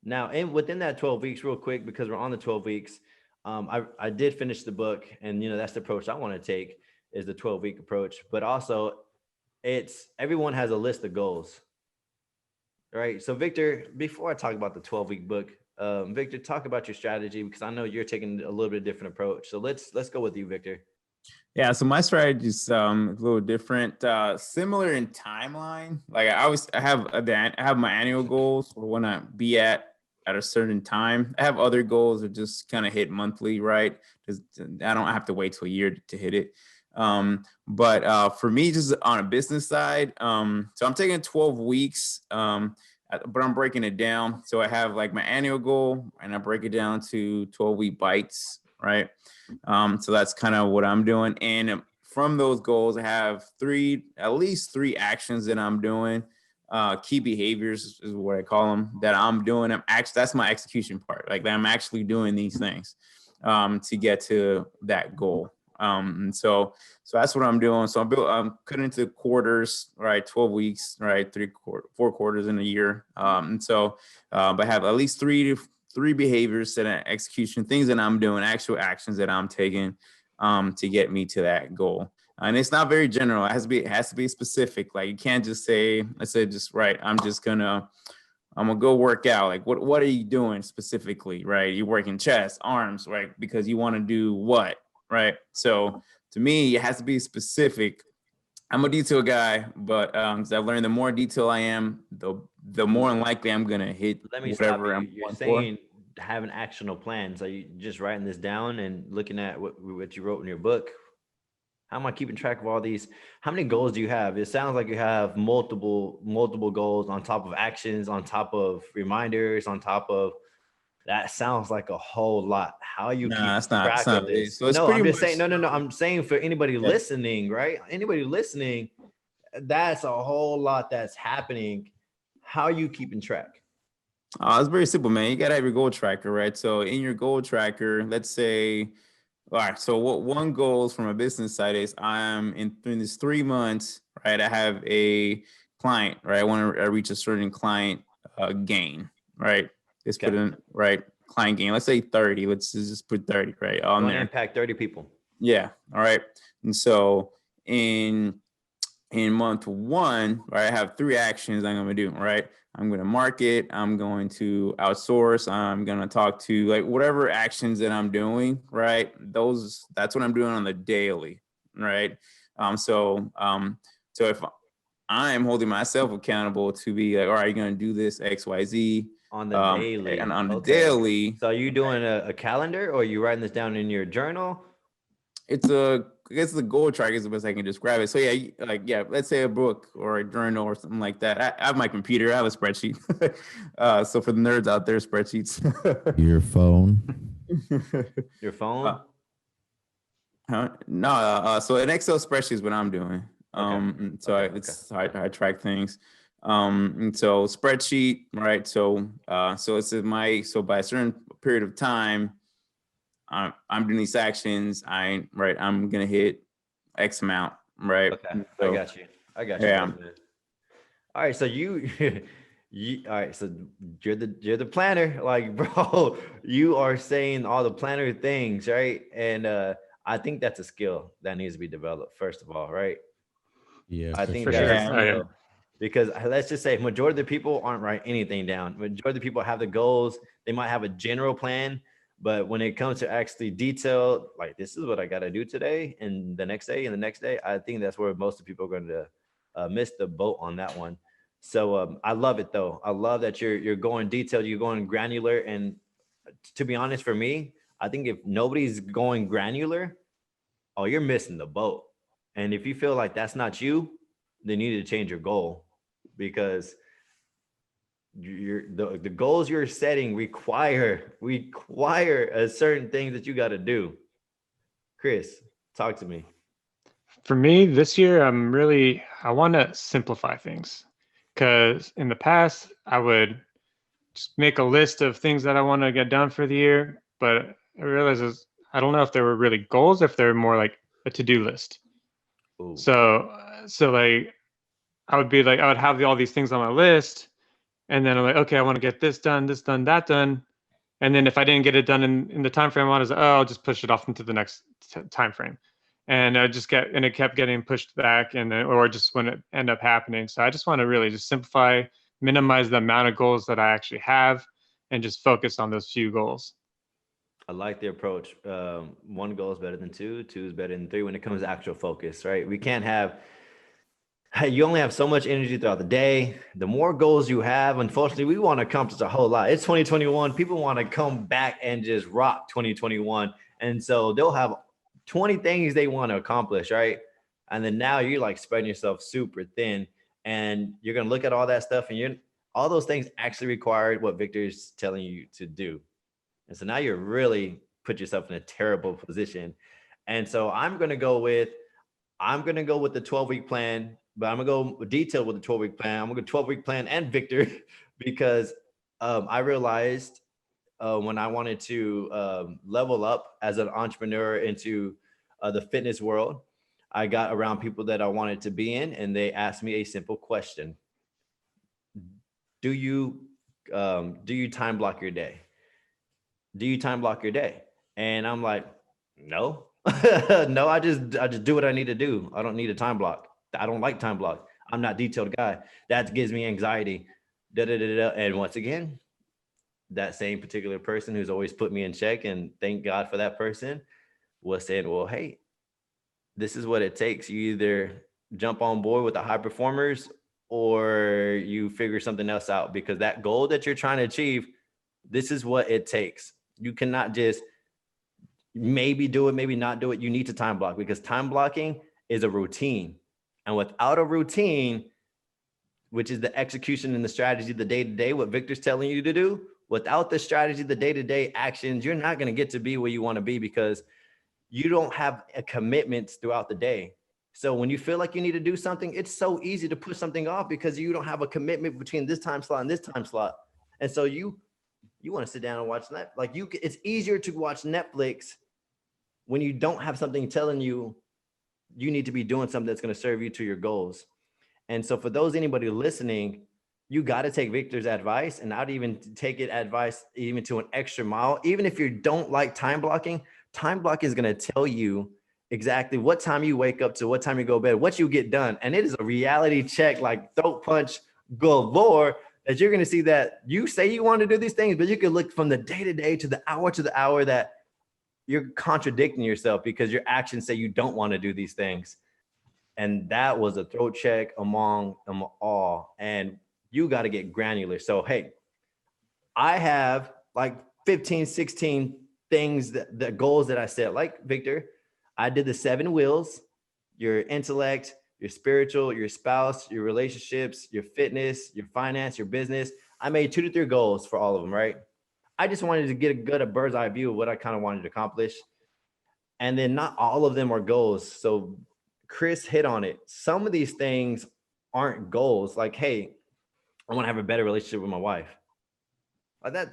Now, and within that 12 weeks, real quick, because we're on the 12 weeks, I did finish the book, and that's the approach I want to take is the 12-week approach. But also, it's everyone has a list of goals, right? So, Victor, before I talk about the 12-week book, Victor, talk about your strategy because I know you're taking a little bit different approach. So let's go with you, Victor. Yeah, so my strategy is a little different, similar in timeline. Like I have my annual goals for when I be at a certain time. I have other goals that just kind of hit monthly, right? Because I don't have to wait till a year to hit it. But for me, just on a business side, so I'm taking 12 weeks, but I'm breaking it down. So I have like my annual goal, and I break it down to 12-week bites, right? So that's kind of what I'm doing. And from those goals, I have at least three actions that I'm doing. Key behaviors is what I call them that I'm doing. That's my execution part. Like I'm actually doing these things to get to that goal. And so that's what I'm doing. So I'm cutting into quarters, right? 12 weeks, right? 4 quarters in a year. But I have at least three behaviors that execution, things that I'm doing, actual actions that I'm taking to get me to that goal. And it's not very general. It has to be specific. Like you can't just say, let's say just right, I'm gonna go work out. Like what are you doing specifically, right? You're working chest, arms, right? Because you want to do what, right? So to me, it has to be specific. I'm a detail guy, but because I've learned the more detail I am, the more likely I'm gonna hit Let me stop whatever you. I'm You're going for. saying have an actionable plan. So you just writing this down and looking at what you wrote in your book. How am I keeping track of all these? How many goals do you have? It sounds like you have multiple goals on top of actions, on top of reminders, on top of that sounds like a whole lot. How are you Nah, keeping it's not. It's track of not really. this? So it's No, pretty I'm just much. saying, no. I'm saying for anybody Yeah. listening, right? Anybody listening, that's a whole lot that's happening. How are you keeping track? It's very simple, man. You gotta have your goal tracker, right? So in your goal tracker, let's say, all right. So what one goal from a business side is I'm in this 3 months, right? I have a client, right? I want to reach a certain client gain, right? Let's put Okay. in right client gain. Let's say 30. Let's just put 30 right You on want to there. impact 30 people. Yeah. All right. And so in month one, right, I have 3 actions I'm going to do, right? I'm going to market, I'm going to outsource, I'm going to talk to like whatever actions that I'm doing, right? That's what I'm doing on the daily, right? So if I'm holding myself accountable to be like, all right, you're going to do this X, Y, Z On the daily. and on the Okay. daily. So are you doing a calendar or are you writing this down in your journal? I guess the goal tracker is the best I can describe it. So yeah, let's say a book or a journal or something like that. I have my computer, I have a spreadsheet. So for the nerds out there, spreadsheets. Your phone. Your phone? No, so an Excel spreadsheet is what I'm doing. I track things. And so spreadsheet, right? So so by a certain period of time, I'm doing these actions. I'm gonna hit X amount, right? Okay, So, I got you. Yeah. Brother. All right, so you, all right, so you're the planner, like bro. You are saying all the planner things, right? And I think that's a skill that needs to be developed first of all, right? Yeah, I for think For sure. that's sure. a Yeah. skill because let's just say majority of the people aren't writing anything down. Majority of the people have the goals. They might have a general plan, but when it comes to actually detail, like this is what I got to do today and the next day and the next day, I think that's where most of the people are going to miss the boat on that one. So I love it though. I love that you're going detailed, you're going granular, and to be honest, for me, I think if nobody's going granular, oh, you're missing the boat. And if you feel like that's not you, then you need to change your goal because the goals you're setting require a certain things that you got to do. Chris, talk to me. For me, this year, I want to simplify things because in the past, I would just make a list of things that I want to get done for the year. But I realized I don't know if they were really goals, if they're more like a to-do list. Ooh. So like I would have all these things on my list, And then I'm like, okay, I want to get this done, that done. And then if I didn't get it done in the time frame I wanted, I'll just push it off into the next time frame. And it kept getting pushed back, and then, or just when it ended up happening. So I just want to really just simplify, minimize the amount of goals that I actually have, and just focus on those few goals. I like the approach. One goal is better than two is better than three when it comes to actual focus, right? We can't have, you only have so much energy throughout the day. The more goals you have, unfortunately, we want to accomplish a whole lot. It's 2021. People want to come back and just rock 2021. And so they'll have 20 things they want to accomplish, right? And then now you're like spreading yourself super thin, and you're going to look at all that stuff, and all those things actually required what Victor's telling you to do. And so now you're really put yourself in a terrible position. And so I'm going to go with the 12-week plan, but I'm going to go detailed with the 12-week plan. I'm going to go 12-week plan and Victor, because I realized when I wanted to level up as an entrepreneur into the fitness world, I got around people that I wanted to be in, and they asked me a simple question: Do you time block your day? Do you time block your day? And I'm like, no, no, I just do what I need to do. I don't need a time block. I don't like time block. I'm not a detailed guy. That gives me anxiety. And once again, that same particular person who's always put me in check, and thank God for that person, was saying, well, hey, this is what it takes. You either jump on board with the high performers, or you figure something else out, because that goal that you're trying to achieve, this is what it takes. You cannot just maybe do it, maybe not do it. You need to time block, because time blocking is a routine. And without a routine, which is the execution and the strategy, the day-to-day, what Victor's telling you to do, without the strategy, the day-to-day actions, you're not going to get to be where you want to be, because you don't have a commitment throughout the day. So when you feel like you need to do something, it's so easy to push something off because you don't have a commitment between this time slot and this time slot. And so you want to sit down and watch Netflix. Like it's easier to watch Netflix when you don't have something telling you you need to be doing something that's going to serve you to your goals. And so for anybody listening, you got to take Victor's advice, and I'd even take it advice even to an extra mile. Even if you don't like time blocking is going to tell you exactly what time you wake up to what time you go to bed, what you get done. And it is a reality check, like throat punch galore, that you're going to see that you say you want to do these things, but you can look from the day to day to the hour that you're contradicting yourself because your actions say you don't want to do these things. And that was a throat check among them all. And you got to get granular. So, hey, I have like 15, 16 things, the goals that I set. Like Victor, I did the 7 wheels: your intellect, your spiritual, your spouse, your relationships, your fitness, your finance, your business. I made 2 to 3 goals for all of them, right? I just wanted to get a bird's eye view of what I kind of wanted to accomplish. And then not all of them are goals. So Chris hit on it. Some of these things aren't goals. Like, hey, I want to have a better relationship with my wife. Like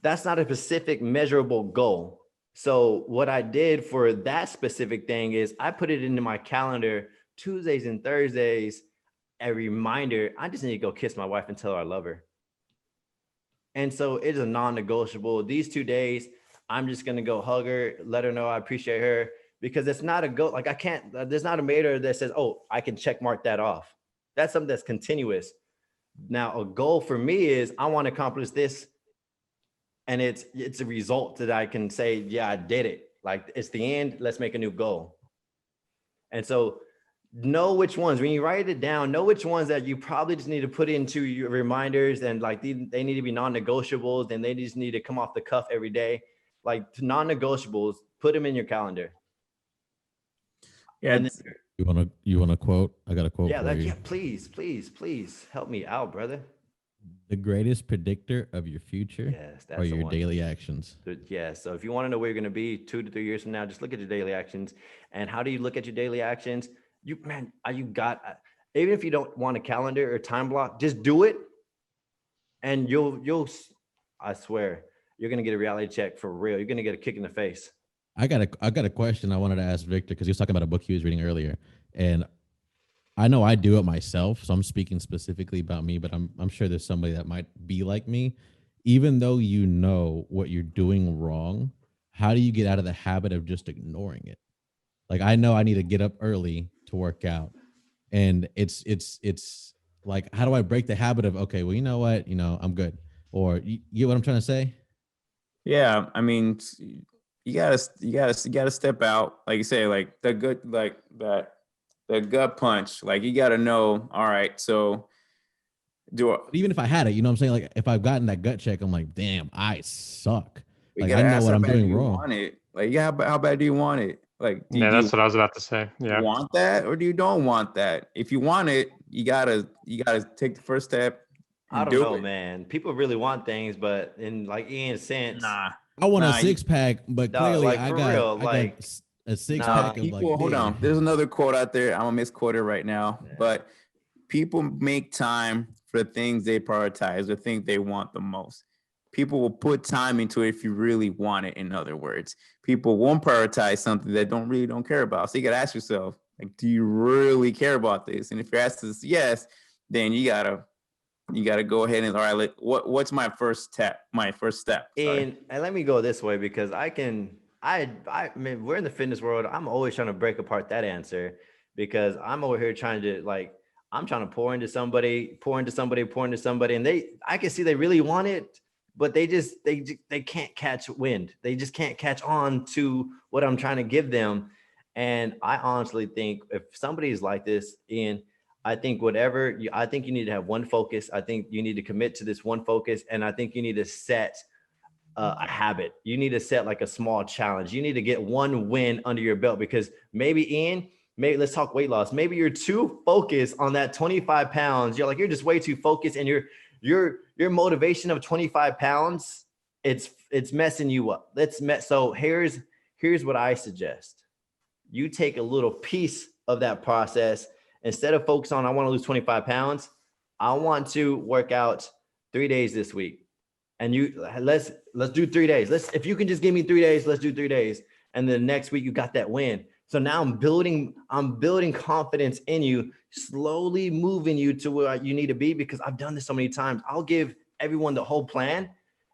that's not a specific measurable goal. So what I did for that specific thing is I put it into my calendar Tuesdays and Thursdays, a reminder. I just need to go kiss my wife and tell her I love her. And so it's a non-negotiable. These 2 days, I'm just going to go hug her, let her know I appreciate her, because it's not a goal. Like there's not a meter that says, oh, I can check mark that off. That's something that's continuous. Now, a goal for me is I want to accomplish this. And it's a result that I can say, yeah, I did it. Like it's the end. Let's make a new goal. And so know which ones, when you write it down, know which ones that you probably just need to put into your reminders, and like they need to be non-negotiables, and they just need to come off the cuff every day. Like non-negotiables, put them in your calendar. Yeah. And then, you want to quote? I got a quote for you. Yeah, please help me out, brother. The greatest predictor of your future are your daily actions. Yeah. So if you want to know where you're going to be 2 to 3 years from now, just look at your daily actions. And how do you look at your daily actions? Even if you don't want a calendar or time block, just do it. And I swear, you're going to get a reality check for real. You're going to get a kick in the face. I got a question I wanted to ask Victor, because he was talking about a book he was reading earlier. And I know I do it myself, so I'm speaking specifically about me, but I'm sure there's somebody that might be like me. Even though you know what you're doing wrong, how do you get out of the habit of just ignoring it? Like I know I need to get up early to work out, and it's like how do I break the habit of okay, well you know what, I'm good, or you get what I'm trying to say? Yeah, I mean, you gotta step out, like you say, like the good, like that, the gut punch. Like you gotta know. All right, so do I, But even if I had it, you know what I'm saying? Like if I've gotten that gut check, I'm like, damn, I suck. you Like gotta I know ask what how I'm bad do doing you wrong. want it? Like, yeah, how bad do you want it? Like, Yeah, do you that's what I was about to say. Yeah. want that or do you don't want that? If you want it, you gotta take the first step I and don't do know, it. man. People really want things, but in like Ian's sense, Nah, I want a nah, six pack, but dog, clearly like I for got real, I got like a six nah. pack of like people. Hold beer. on. There's another quote out there. I'm gonna misquote it right now, but people make time for the things they prioritize, the things they want the most. People will put time into it if you really want it. In other words, people won't prioritize something that don't care about. So you gotta ask yourself, like, do you really care about this? And if your answer is yes, then you gotta go ahead and all right. What's my first step? My first step. Sorry. And let me go this way because I mean, we're in the fitness world. I'm always trying to break apart that answer because I'm over here trying to like, I'm trying to pour into somebody, pour into somebody, pour into somebody. And I can see they really want it, but they can't catch wind. They just can't catch on to what I'm trying to give them. And I honestly think if somebody is like this, Ian, I think you need to have one focus. I think you need to commit to this one focus. And I think you need to set a habit. You need to set like a small challenge. You need to get one win under your belt because maybe Ian, maybe let's talk weight loss. Maybe you're too focused on that 25 pounds. You're just way too focused and your motivation of 25 pounds, it's messing you up. So here's what I suggest. You take a little piece of that process instead of focus on I want to lose 25 pounds. I want to work out 3 days this week. And let's do 3 days. If you can just give me 3 days, let's do 3 days. And then next week you got that win. So now I'm building confidence in you, slowly moving you to where you need to be because I've done this so many times. I'll give everyone the whole plan.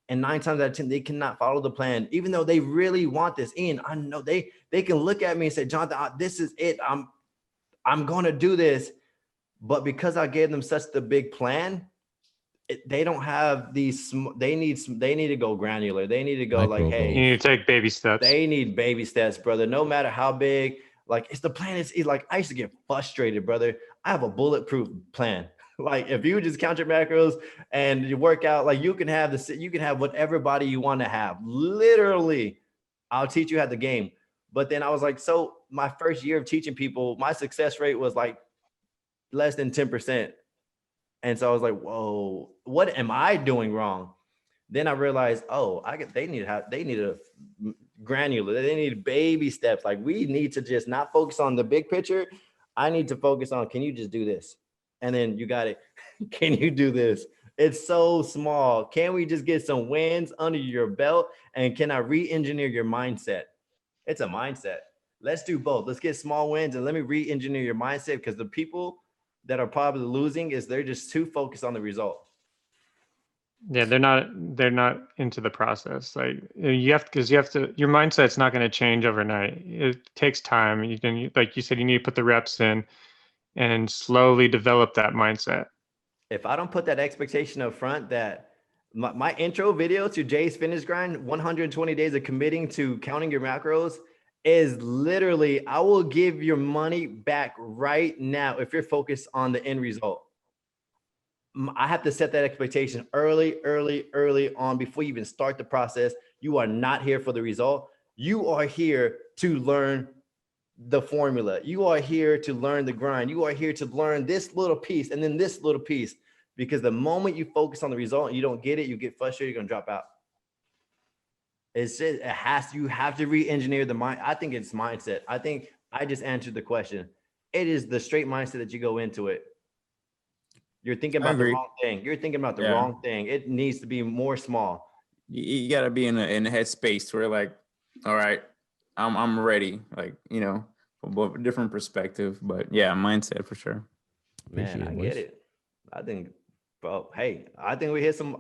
And 9 times out of 10, they cannot follow the plan, even though they really want this. Ian, I know they can look at me and say, Jonathan, this is it. I'm going to do this. But because I gave them such the big plan, they don't have these. They need to go granular. They need to go like, Micro hey, You goals. need to take baby steps. they need baby steps, brother. No matter how big, like it's the plan. It's like I used to get frustrated, brother. I have a bulletproof plan. Like if you just count your macros and you work out, like you can have whatever body you want to have. Literally, I'll teach you how the game. But then I was like, so my first year of teaching people, my success rate was like less than 10%. And so I was like, whoa, what am I doing wrong? Then I realized, oh, they need a granular, they need baby steps. Like we need to just not focus on the big picture. I need to focus on, can you just do this? And then you got it. Can you do this? It's so small. Can we just get some wins under your belt? And can I re-engineer your mindset? It's a mindset. Let's do both. Let's get small wins and let me re-engineer your mindset because the people that are probably losing is they're just too focused on the result. Yeah, they're not into the process. Like you have to your mindset's not going to change overnight. It takes time. Like you said, you need to put the reps in and slowly develop that mindset. If I don't put that expectation up front that my intro video to Jay's Fitness Grind, 120 days of committing to counting your macros, is literally, I will give your money back right now if you're focused on the end result. I have to set that expectation early on before you even start the process. You are not here for the result. You are here to learn the formula. You are here to learn the grind. You are here to learn this little piece and then this little piece. Because the moment you focus on the result and you don't get it, you get frustrated, you're gonna drop out. You have to re-engineer the mind. I think it's mindset. I think I just answered the question. It is the straight mindset that you go into it. You're thinking I about the agree. wrong thing. You're thinking about the Yeah. wrong thing. It needs to be more small. You gotta be in a headspace where like, all right, I'm ready. Like, from a different perspective. But yeah, mindset for sure. Man, I get it. I think, bro. Hey, I think we hit some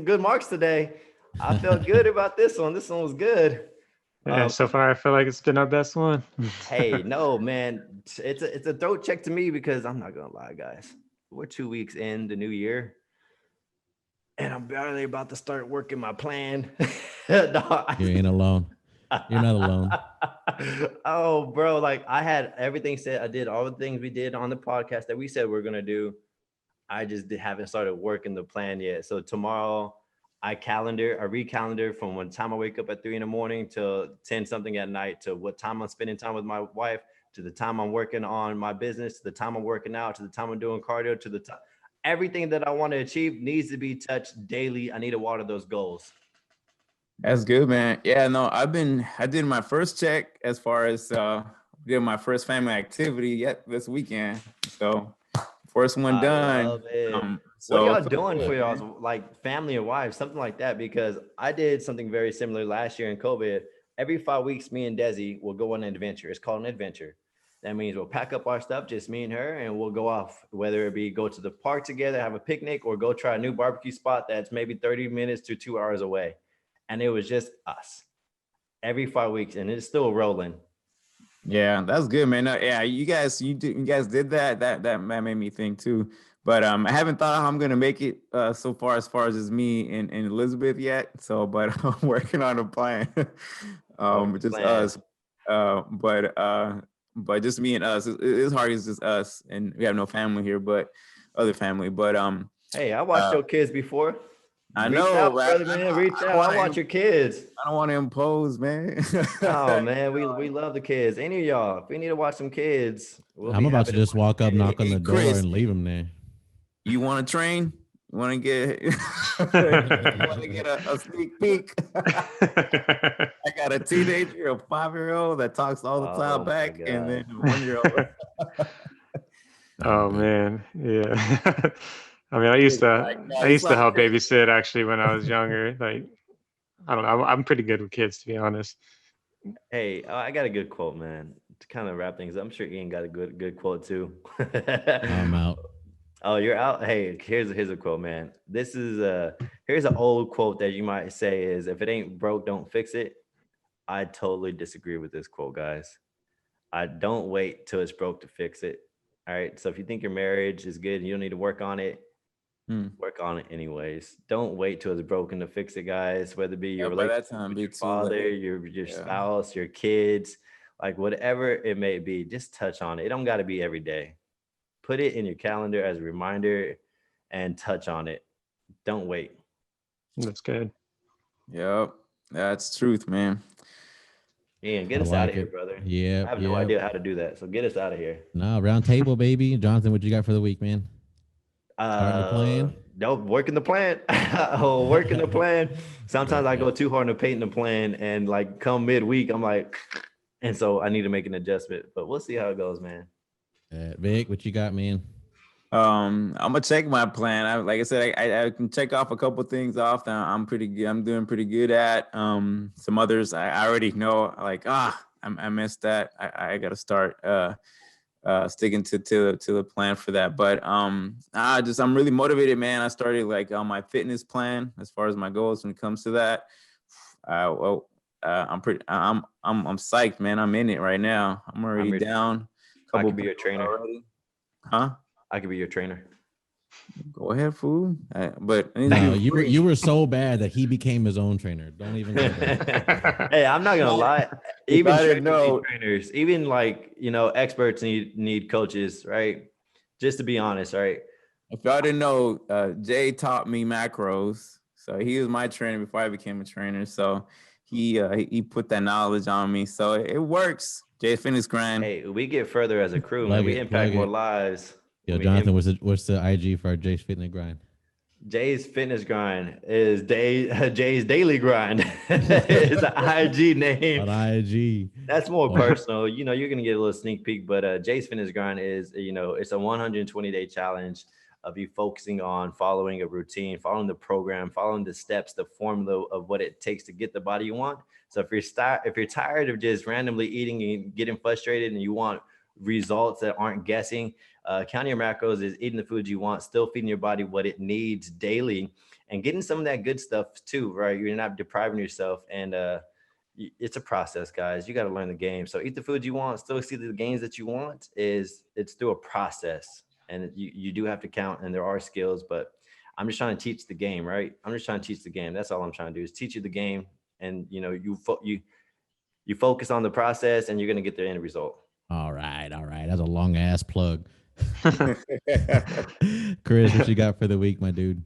good marks today. I felt good about this one. This one was good. Yeah, so far I feel like it's been our best one. Hey, no, man, it's a throat check to me because I'm not gonna lie, guys. We're 2 weeks in the new year, and I'm barely about to start working my plan. No, You ain't alone. You're not alone. Oh, bro, like I had everything said. I did all the things we did on the podcast that we said we're gonna do. I just haven't started working the plan yet. So tomorrow I recalendar from when time I wake up at 3 a.m. till 10 something at night, to what time I'm spending time with my wife, to the time I'm working on my business, to the time I'm working out, to the time I'm doing cardio, to the time everything that I want to achieve needs to be touched daily. I need to water those goals. That's good, man. Yeah, no, I did my first check as far as did my first family activity yet this weekend. So first one done. Love it. So what are y'all doing for y'all's like family and wives, something like that? Because I did something very similar last year in COVID. Every 5 weeks, me and Desi will go on an adventure. It's called an adventure. That means we'll pack up our stuff, just me and her, and we'll go off, whether it be go to the park together, have a picnic, or go try a new barbecue spot that's maybe 30 minutes to 2 hours away. And it was just us every 5 weeks, and it's still rolling. Yeah, that's good, man. No, yeah, you guys did that. That made me think too. But I haven't thought how I'm gonna make it so far as just me and Elizabeth yet. So, but I'm working on a plan. Just us. But just me and us. It's hard. It's just us, and we have no family here, but other family. But hey, I watched your kids before. I reach know, out, brother, man. Reach out. I watch your kids. I don't want to impose, man. Oh man, we love the kids. Any of y'all, if we need to watch some kids, I'm about to just walk up, knock on the door, and leave them there. You want to train? You want to get? You want to get a sneak peek? I got a teenager, a 5-year-old that talks all the time back, and then a 1-year-old. Oh man, yeah. I mean, I used to help babysit actually when I was younger. Like, I don't know, I'm pretty good with kids, to be honest. Hey, I got a good quote, man, to kind of wrap things up. I'm sure Ian got a good quote too. I'm out. Oh, you're out. Hey, here's a quote, man. Here's an old quote that you might say is, if it ain't broke, don't fix it. I totally disagree with this quote, guys. I don't wait till it's broke to fix it. All right. So if you think your marriage is good and you don't need to work on it, work on it anyways. Don't wait till it's broken to fix it, guys. Whether it be your relationship with your father, your spouse, your kids, like whatever it may be, just touch on it. It don't got to be every day. Put it in your calendar as a reminder and touch on it. Don't wait. That's good. Yep, that's truth, man. Ian, get us out of here, brother. Yeah, I have no idea how to do that, so get us out of here. Nah, round table, baby. Jonathan, what you got for the week, man? Starting the plan? No, working the plan. Working the plan. Sometimes I go too hard in painting the plan, and like come midweek, I'm like, and so I need to make an adjustment. But we'll see how it goes, man. Vic, what you got, man? I'm gonna check my plan. Like I said, I can check off a couple things off that I'm pretty good. I'm doing pretty good at. Some others I already know. Like I missed that. I got to start sticking to the plan for that. But I'm really motivated, man. I started like on my fitness plan as far as my goals when it comes to that. I'm psyched, man. I'm in it right now. I'm already down. I could be your trainer. Already. Huh? I could be your trainer. Go ahead, fool. But no, you were so bad that he became his own trainer. Don't even go there. Hey, I'm not gonna lie. Even trainers, even like experts need coaches, right? Just to be honest, right? If y'all didn't know, Jay taught me macros, so he was my trainer before I became a trainer. So he put that knowledge on me, so it works. Jay's Fitness Grind. Hey, we get further as a crew, man. We impact more lives. Yo, Jonathan, what's the IG for Jay's Fitness Grind? Jay's Fitness Grind is Jay's Daily Grind. It's an IG name. On IG. That's more personal. You're gonna get a little sneak peek, but Jay's Fitness Grind is, it's a 120-day challenge. of you focusing on following a routine, following the program, following the steps, the formula of what it takes to get the body you want. So if you're tired of just randomly eating and getting frustrated and you want results that aren't guessing, counting your macros is eating the foods you want, still feeding your body what it needs daily, and getting some of that good stuff too, right? You're not depriving yourself, and it's a process, guys. You got to learn the game. So eat the foods you want, still see the gains that you want. It's through a process, and you do have to count, and there are skills, but I'm just trying to teach the game, right? I'm just trying to teach the game. That's all I'm trying to do is teach you the game, and you focus on the process, and you're gonna get the end result. All right. That's a long ass plug. Chris, what you got for the week, my dude?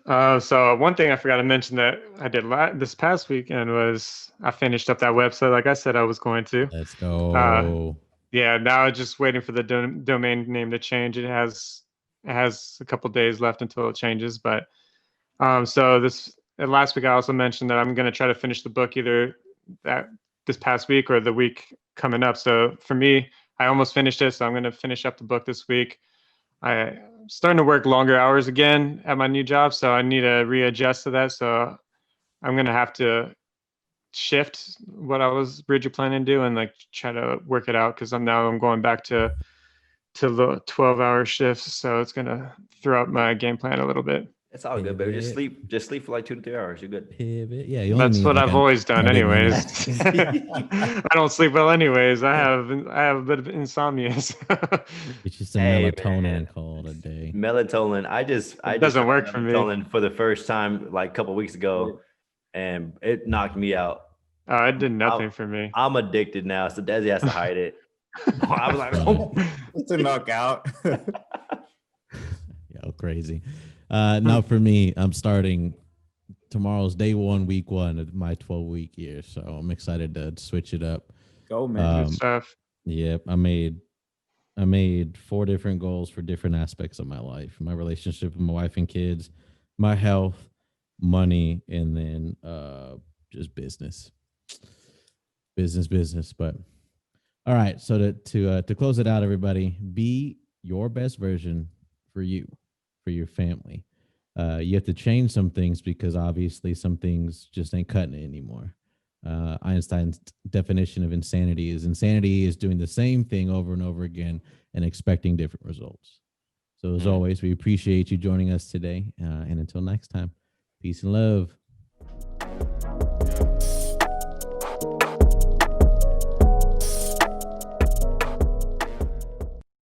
So one thing I forgot to mention that I did this past weekend was I finished up that website like I said I was going to. Let's go. Yeah, now just waiting for the domain name to change. It has a couple days left until it changes. But so last week I also mentioned that I'm going to try to finish the book either this past week or the week coming up. So for me, I almost finished it, so I'm going to finish up the book this week. I'm starting to work longer hours again at my new job, so I need to readjust to that. So I'm going to have to shift what I was originally planning to do and like try to work it out, because I'm going back to the 12-hour shifts, so it's going to throw up my game plan a little bit. It's all good, baby. Just sleep for like 2 to 3 hours. You're good. Pivot. Yeah, that's what I've always done, anyways. I don't sleep well, anyways. I have a bit of insomnia. Get you some melatonin called a day. Melatonin. It doesn't work for me. Melatonin for the first time like a couple of weeks ago, and it knocked me out. Oh, it did nothing for me. I'm addicted now, so Desi has to hide it. I was like, oh, it's a knockout. Yo, crazy. Now for me, I'm starting tomorrow's day one, week one of my 12-week year. So I'm excited to switch it up. Go, man. Good stuff. Yep. I made 4 different goals for different aspects of my life: my relationship with my wife and kids, my health, money, and then just business. But all right. So to close it out, everybody, be your best version for you, for your family. You have to change some things because obviously some things just ain't cutting it anymore. Einstein's definition of insanity is doing the same thing over and over again and expecting different results. So as always, we appreciate you joining us today. And until next time, peace and love.